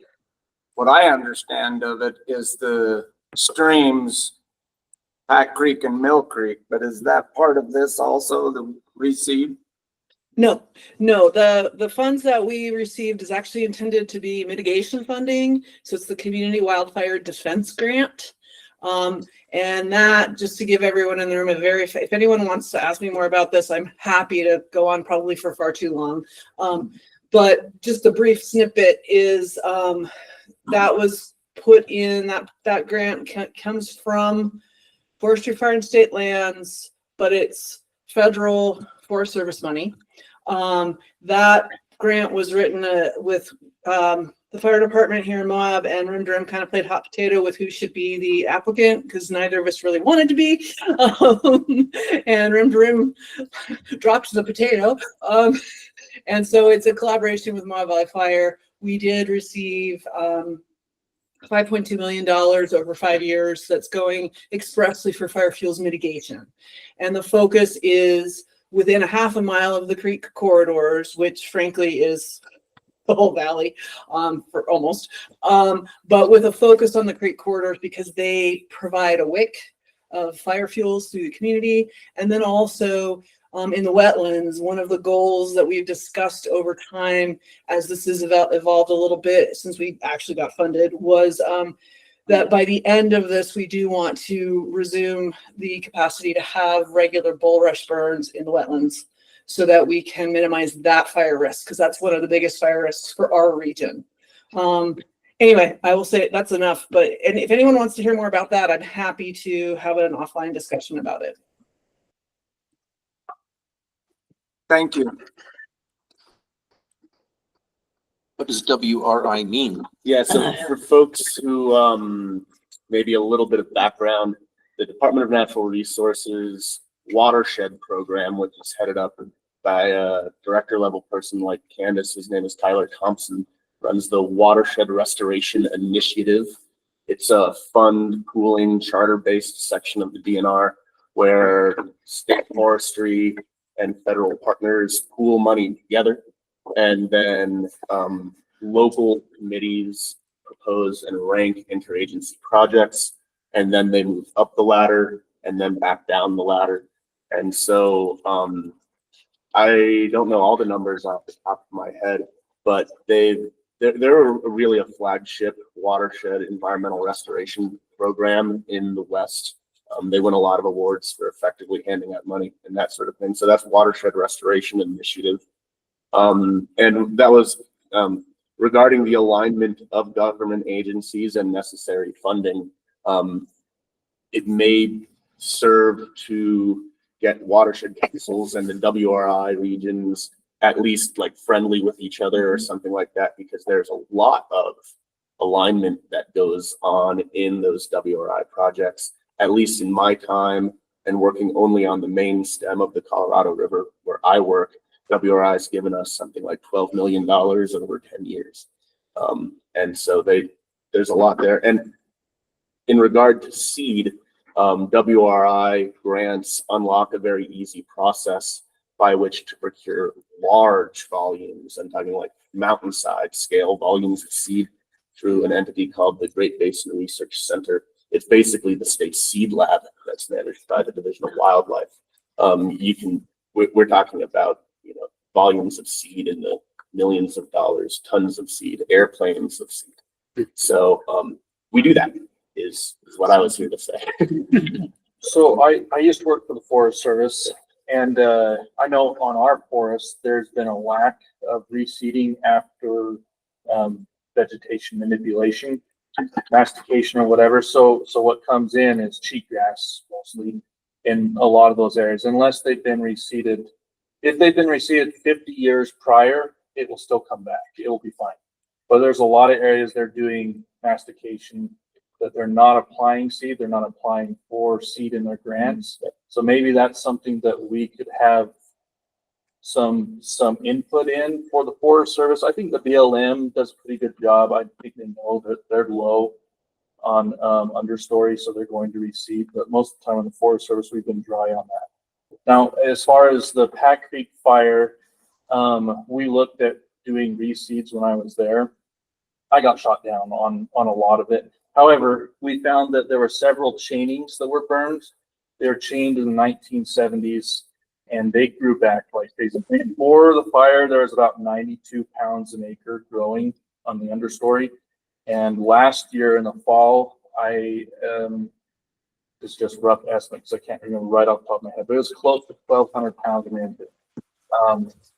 what I understand of it is the streams, Pack Creek and Mill Creek, but is that part of this also, the Reseed? No, the funds that we received is actually intended to be mitigation funding. So it's the Community Wildfire Defense Grant. And that, just to give everyone in the room if anyone wants to ask me more about this, I'm happy to go on probably for far too long. But just a brief snippet is, that was put in, that grant comes from Forestry, Fire and State Lands, but it's federal Forest Service money. That grant was written with the fire department here in Moab, and Rim kind of played hot potato with who should be the applicant because neither of us really wanted to be. And Rim dropped the potato. And so it's a collaboration with Moab Valley Fire. We did receive $5.2 million over 5 years that's going expressly for fire fuels mitigation. And the focus is within a half a mile of the creek corridors, which frankly is the whole valley for almost, but with a focus on the creek corridors because they provide a wick of fire fuels through the community. And then also in the wetlands, one of the goals that we've discussed over time as this has evolved a little bit since we actually got funded was that by the end of this, we do want to resume the capacity to have regular bulrush burns in the wetlands so that we can minimize that fire risk, because that's one of the biggest fire risks for our region. Anyway, I will say that's enough, and if anyone wants to hear more about that, I'm happy to have an offline discussion about it. Thank you. What does WRI mean? Yeah, so for folks who maybe a little bit of background, the Department of Natural Resources Watershed program, which is headed up by a director level person like Candice, his name is Tyler Thompson, runs the Watershed Restoration Initiative. It's a fund pooling charter-based section of the DNR where state forestry and federal partners pool money together, and then local committees propose and rank interagency projects, and then they move up the ladder and then back down the ladder. And so I don't know all the numbers off the top of my head, but they're really a flagship watershed environmental restoration program in the West. They win a lot of awards for effectively handing out money and that sort of thing. So that's Watershed Restoration Initiative. And that was regarding the alignment of government agencies and necessary funding. It may serve to get watershed councils and the WRI regions at least like friendly with each other or something like that, because there's a lot of alignment that goes on in those WRI projects. At least in my time and working only on the main stem of the Colorado River where I work, WRI has given us something like $12 million over 10 years. And so there's a lot there. And in regard to seed, WRI grants unlock a very easy process by which to procure large volumes. I'm talking like mountainside scale volumes of seed through an entity called the Great Basin Research Center. It's basically the state seed lab that's managed by the Division of Wildlife. We're talking about, volumes of seed in the millions of dollars, tons of seed, airplanes of seed. So we do that is what I was here to say. So I used to work for the Forest Service, and I know on our forest, there's been a lack of reseeding after vegetation manipulation, mastication or whatever. So what comes in is cheatgrass mostly in a lot of those areas, unless they've been reseeded. If they've been reseeded 50 years prior, it will still come back. It will be fine. But there's a lot of areas they're doing mastication that they're not applying seed. They're not applying for seed in their grants. So maybe that's something that we could have some input in for the Forest Service. I think the BLM does a pretty good job. I think they know that they're low on understory, so they're going to reseed. But most of the time in the Forest Service, we've been dry on that. Now, as far as the Pack Creek fire, we looked at doing reseeds when I was there. I got shot down on a lot of it. However, we found that there were several chainings that were burned. They were chained in the 1970s, and they grew back like crazy. Before the fire, there was about 92 pounds an acre growing on the understory. And last year in the fall, it's just rough estimates. I can't remember right off the top of my head, but it was close to 1,200 pounds an acre.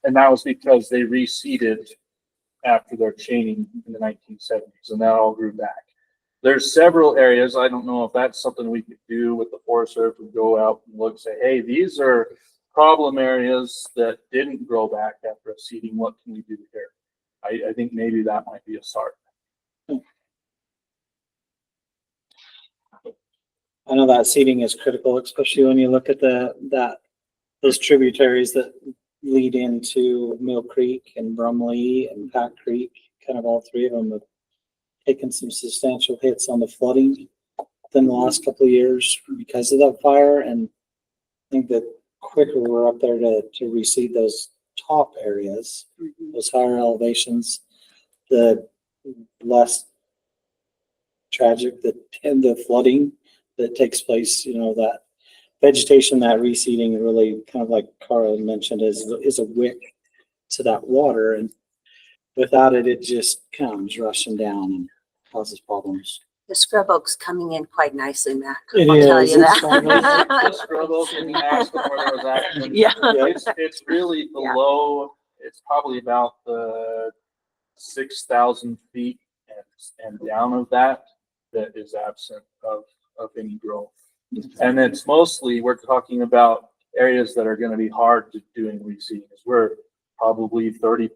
And that was because they reseeded after their chaining in the 1970s, and that all grew back. There's several areas. I don't know if that's something we could do with the Forest Service. We go out and look, say, hey, these are problem areas that didn't grow back after a seeding. What can we do here? I think maybe that might be a start. I know that seeding is critical, especially when you look at those tributaries that lead into Mill Creek and Brumley and Pack Creek. Kind of all three of them have taken some substantial hits on the flooding within the last couple of years because of that fire. And I think that quicker we're up there to reseed those top areas, those higher elevations, the less tragic the flooding that takes place. That vegetation, that reseeding really kind of like Carl mentioned is a wick to that water, and without it, it just comes rushing down and causes problems. The scrub oak's coming in quite nicely, Matt. It I'll is. tell you It's that. The scrub oak, and ask them where there was action. Yeah. It's really below. It's probably about the 6,000 feet and down of that is absent of any growth. And it's mostly, we're talking about areas that are going to be hard to doing reseeding. We're probably 30+%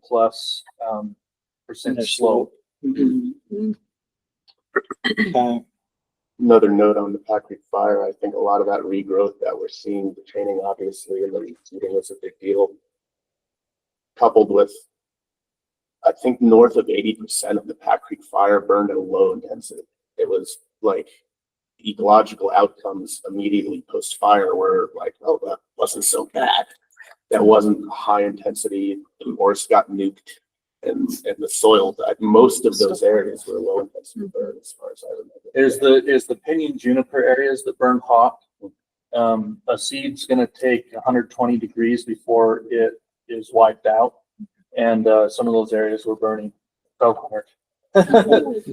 slope. Another note on the Pack Creek fire, I think a lot of that regrowth that we're seeing, the training obviously, and the reseeding was a big deal. Coupled with, I think north of 80% of the Pack Creek fire burned at a low intensity. It was like ecological outcomes immediately post fire were like, oh, that wasn't so bad. That wasn't high intensity. The forest got nuked, and the soil died. Most of those areas were low intensity burn, as far as I remember. Is the pinyon juniper areas that burn hot. A seed's going to take 120 degrees before it is wiped out, and some of those areas were burning 1,200.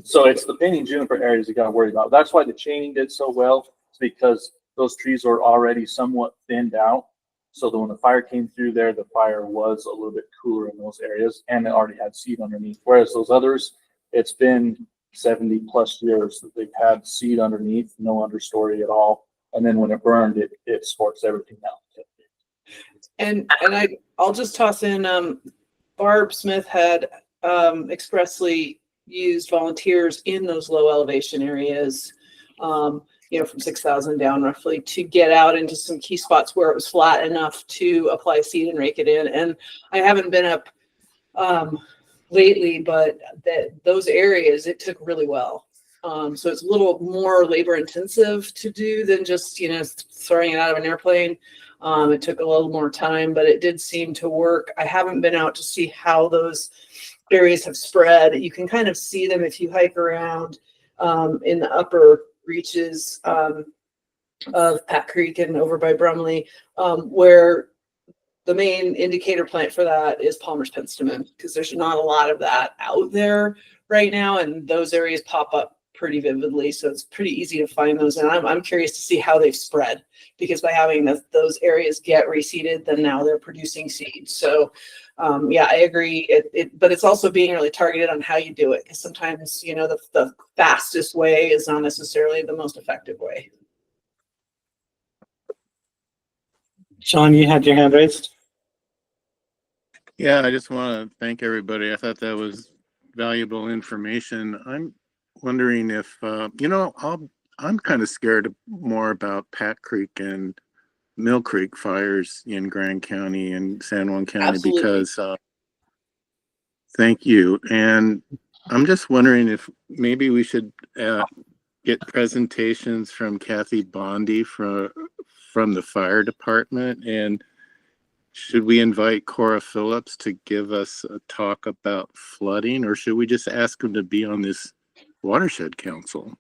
So it's the pinyon juniper areas you got to worry about. That's why the chaining did so well. It's because those trees are already somewhat thinned out. So that when the fire came through there, the fire was a little bit cooler in those areas, and it already had seed underneath. Whereas those others, it's been 70+ years that they've had seed underneath, no understory at all. And then when it burned, it scorched everything out. And I'll just toss in, Barb Smith had expressly used volunteers in those low elevation areas from 6,000 down roughly to get out into some key spots where it was flat enough to apply seed and rake it in. And I haven't been up lately, but those areas, it took really well. So it's a little more labor intensive to do than just, throwing it out of an airplane. It took a little more time, but it did seem to work. I haven't been out to see how those areas have spread. You can kind of see them if you hike around in the upper reaches of Pat Creek and over by Brumley, where the main indicator plant for that is Palmer's penstemon, because there's not a lot of that out there right now, and those areas pop up pretty vividly, so it's pretty easy to find those. And I'm curious to see how they've spread, because by having those areas get reseeded, then now they're producing seeds. So yeah, I agree. But it's also being really targeted on how you do it, because sometimes the fastest way is not necessarily the most effective way. Sean, you had your hand raised. Yeah, I just want to thank everybody. I thought that was valuable information. I'm wondering if, I'm kind of scared more about Pat Creek and Mill Creek fires in Grand County and San Juan County. Absolutely. Because, thank you. And I'm just wondering if maybe we should get presentations from Kathy Bondi from the fire department, and should we invite Cora Phillips to give us a talk about flooding, or should we just ask them to be on this Watershed Council?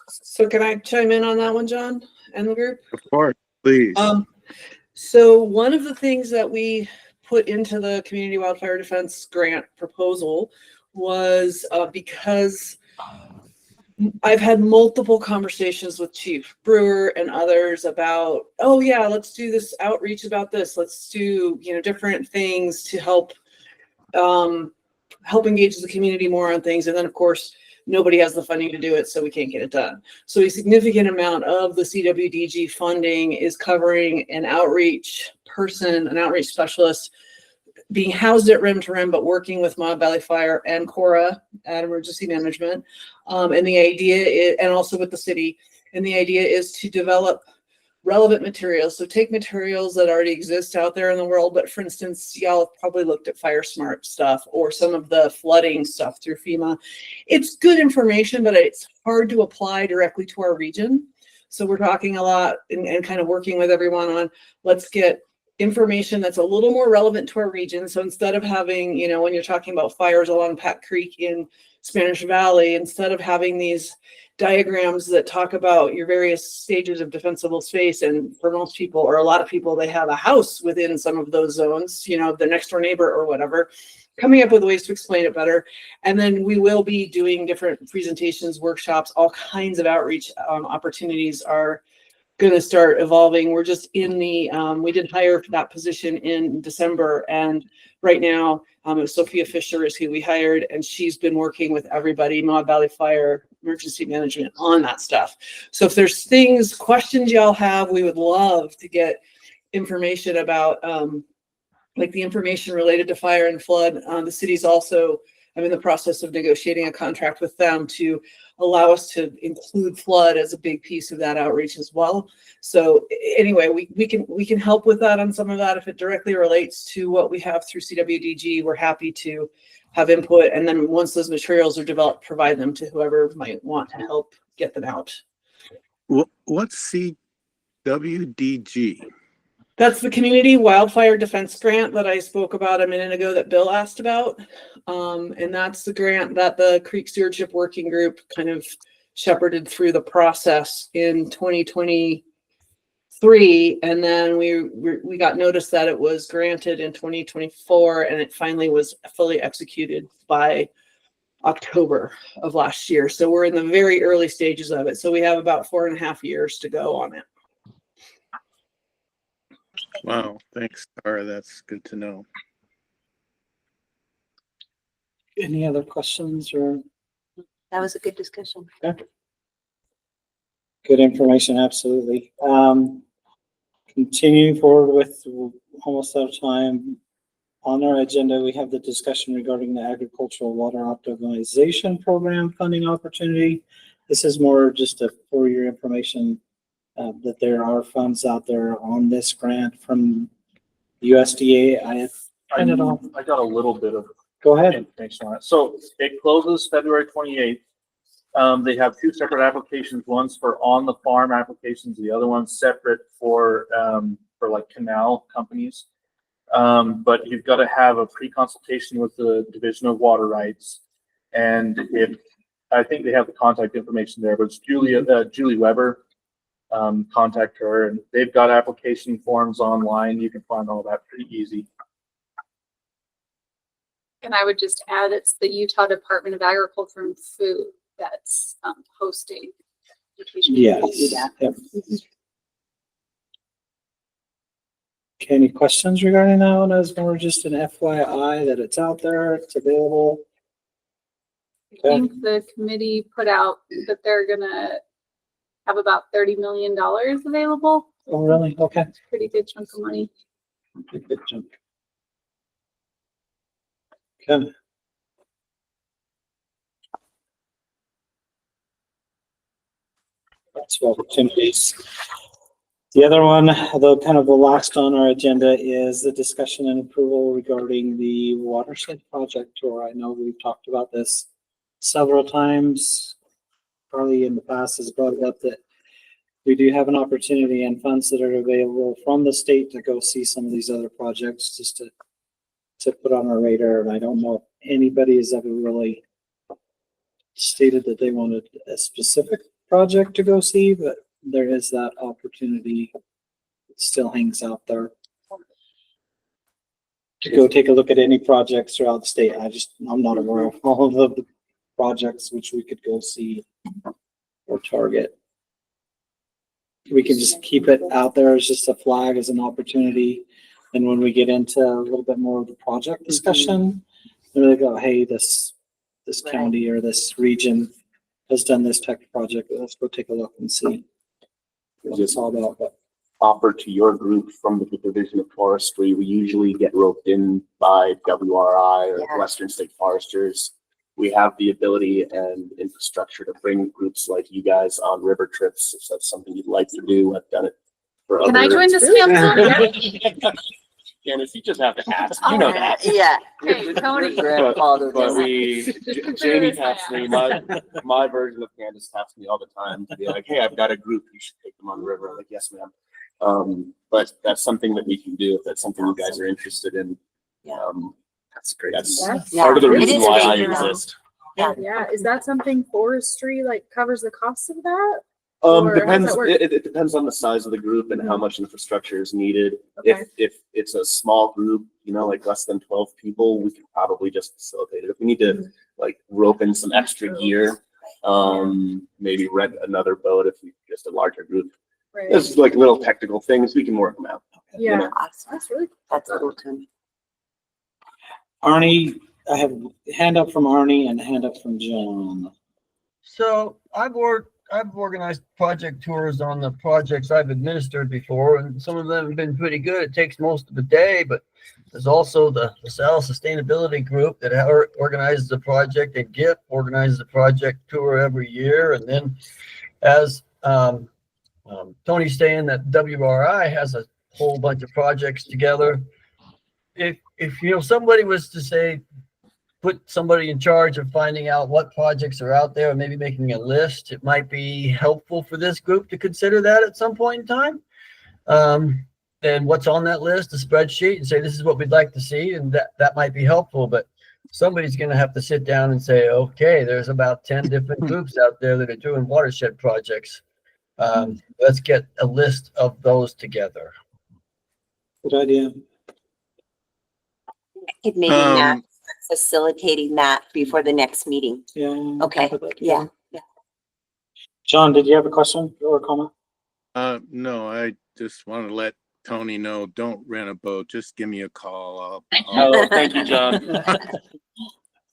So can I chime in on that one, John, and the group? Of course, please. So one of the things that we put into the Community Wildfire Defense Grant proposal was because I've had multiple conversations with Chief Brewer and others about, oh yeah, let's do this outreach about this. Let's do, different things to help engage the community more on things. And then of course, nobody has the funding to do it, so we can't get it done. So a significant amount of the CWDG funding is covering an outreach person, an outreach specialist being housed at Rim to Rim, but working with Moab Valley Fire and Cora at Emergency Management. And the idea is, and also with the city, and the idea is to develop relevant materials. So take materials that already exist out there in the world, but for instance, y'all have probably looked at Fire Smart stuff or some of the flooding stuff through FEMA. It's good information, but it's hard to apply directly to our region. So we're talking a lot and kind of working with everyone on, let's get information that's a little more relevant to our region. So instead of having, when you're talking about fires along Pat Creek in Spanish Valley, instead of having these diagrams that talk about your various stages of defensible space, and for most people or a lot of people, they have a house within some of those zones, their next door neighbor or whatever, coming up with ways to explain it better. And then we will be doing different presentations, workshops, all kinds of outreach opportunities are going to start evolving. We're just in the, we did hire for that position in December, and right now Sophia Fisher is who we hired, and she's been working with everybody, Moab Valley Fire, Emergency Management, on that stuff. So if there's questions y'all have, we would love to get information about like the information related to fire and flood. The city's also, I'm in the process of negotiating a contract with them to allow us to include flood as a big piece of that outreach as well. So anyway, we can help with that on some of that. If it directly relates to what we have through CWDG, we're happy to have input. And then once those materials are developed, provide them to whoever might want to help get them out. What's CWDG? That's the Community Wildfire Defense Grant that I spoke about a minute ago that Bill asked about. And that's the grant that the Creek Stewardship Working Group kind of shepherded through the process in 2023. And then we got notice that it was granted in 2024, and it finally was fully executed by October of last year. So we're in the very early stages of it. So we have about 4.5 years to go on it. Wow, thanks, Tara. That's good to know. Any other questions or? That was a good discussion. Okay. Good information, absolutely. Continuing forward with almost out of time. On our agenda, we have the discussion regarding the Agricultural Water Optimization Program funding opportunity. This is more just for your information, that there are funds out there on this grant from USDA. I got a little bit of Go ahead. information on it. So it closes February 28th. They have two separate applications. One's for on the farm applications. The other one's separate for like canal companies. But you've got to have a pre-consultation with the Division of Water Rights. And I think they have the contact information there, but it's Julie Weber. Contact her, and they've got application forms online. You can find all that pretty easy. And I would just add, it's the Utah Department of Agriculture and Food that's hosting. Yes. Yep. Okay, any questions regarding that one? As more just an FYI that it's out there, it's available. I think the committee put out that they're gonna have about $30 million available. Oh, really? Okay. It's a pretty good chunk of money. Good chunk. Okay. Lots of opportunities. The other one, though kind of the last on our agenda, is the discussion and approval regarding the Watershed project tour. I know we've talked about this several times. Carly in the past has brought it up that we do have an opportunity and funds that are available from the state to go see some of these other projects just to put on our radar. And I don't know if anybody has ever really stated that they wanted a specific project to go see, but there is that opportunity that still hangs out there to go take a look at any projects throughout the state. I'm not aware of all of the projects which we could go see or target. We can just keep it out there as just a flag, as an opportunity. And when we get into a little bit more of the project discussion, then they go, hey, this county or this region has done this type of project. Let's go take a look and see what it's all about. But offer to your group from the Division of Forestry. We usually get roped in by WRI or Western State Foresters. We have the ability and infrastructure to bring groups like you guys on river trips. If that's something you'd like to do, I've done it for Can I join this council? Candice, you just have to ask. You know that. Yeah. Hey, Tony. But Jamie taps me, my version of Candice taps me all the time to be like, hey, I've got a group, you should take them on the river. I'm like, yes, ma'am. But that's something that we can do if that's something you guys are interested in. That's great. That's part of the reason why I exist. Yeah. Is that something forestry like covers the cost of that? Or Depends. how does that work? It depends on the size of the group and how much infrastructure is needed. Okay. If it's a small group, like less than 12 people, we can probably just facilitate it. If we need to like rope in some extra gear, maybe rent another boat if we just a larger group. Right. There's like little technical things, we can work them out. Yeah. That's really cool. That's cool too. Arnie, I have a hand up from Arnie and a hand up from John. So I've organized project tours on the projects I've administered before, and some of them have been pretty good. It takes most of the day, but there's also the LaSalle Sustainability Group that organizes the project, and GIP organizes the project tour every year. And then as Tony's saying that WRI has a whole bunch of projects together. If somebody was to say, put somebody in charge of finding out what projects are out there and maybe making a list, it might be helpful for this group to consider that at some point in time. And what's on that list, a spreadsheet, and say, this is what we'd like to see. And that might be helpful, but somebody's going to have to sit down and say, okay, there's about 10 different groups out there that are doing watershed projects. Let's get a list of those together. Good idea. Could maybe facilitating that before the next meeting. Yeah. Okay. Yeah. John, did you have a question or comment? No, I just want to let Tony know, don't rent a boat. Just give me a call. Oh, thank you, John.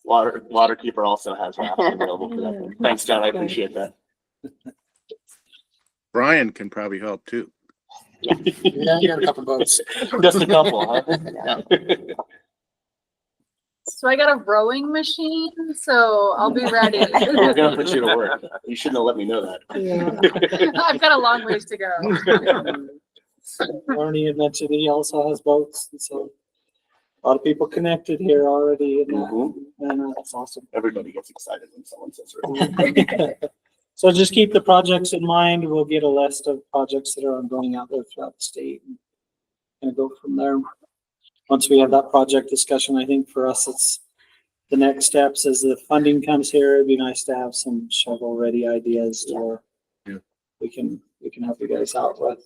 Waterkeeper also has rafts available for that. Thanks, John. I appreciate that. Brian can probably help too. Yeah, I got a couple boats. Just a couple, huh? So I got a rowing machine, so I'll be ready. We're gonna put you to work. You shouldn't have let me know that. I've got a long ways to go. Barney had mentioned he also has boats, and so a lot of people connected here already, and that's awesome. Everybody gets excited when someone says it. So just keep the projects in mind. We'll get a list of projects that are ongoing out there throughout the state and go from there. Once we have that project discussion, I think for us, it's the next steps as the funding comes here. It'd be nice to have some shovel-ready ideas or we can help you guys out with.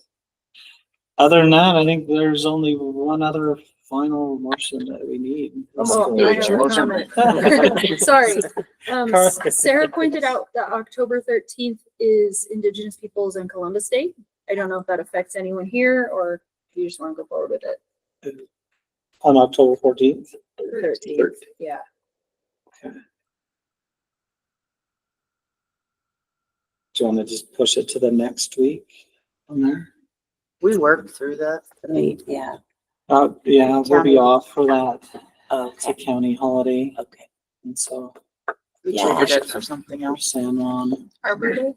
Other than that, I think there's only one other final motion that we need. Oh, I have a comment. Sorry. Sarah pointed out that October 13th is Indigenous Peoples and Columbus Day. I don't know if that affects anyone here or if you just want to go forward with it. On October 14th? 13th, yeah. Okay. Do you want to just push it to the next week on there? We worked through that. Yeah. Yeah, we'll be off for that. It's Okay. a county holiday. Okay. And so. We Yeah. traded it for something else. San Juan. Arbor Day?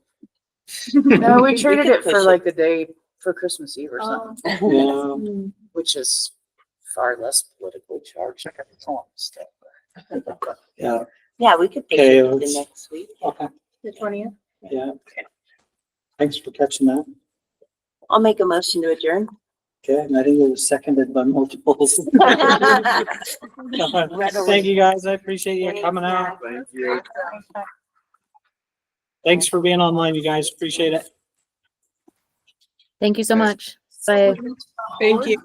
No, we traded could it for push like the day for Christmas Eve or something, Yeah. which is far less politically charged. Yeah. Yeah, we could push Okay, it to the let's- next week. Okay. The 20th? Yeah. Thanks for catching that. I'll make a motion to adjourn. Okay, and I think it was seconded by multiples. Thank you, guys. I appreciate you coming out. Thank you. Thanks for being online, you guys. Appreciate it. Thank you so much. Bye. Thank you.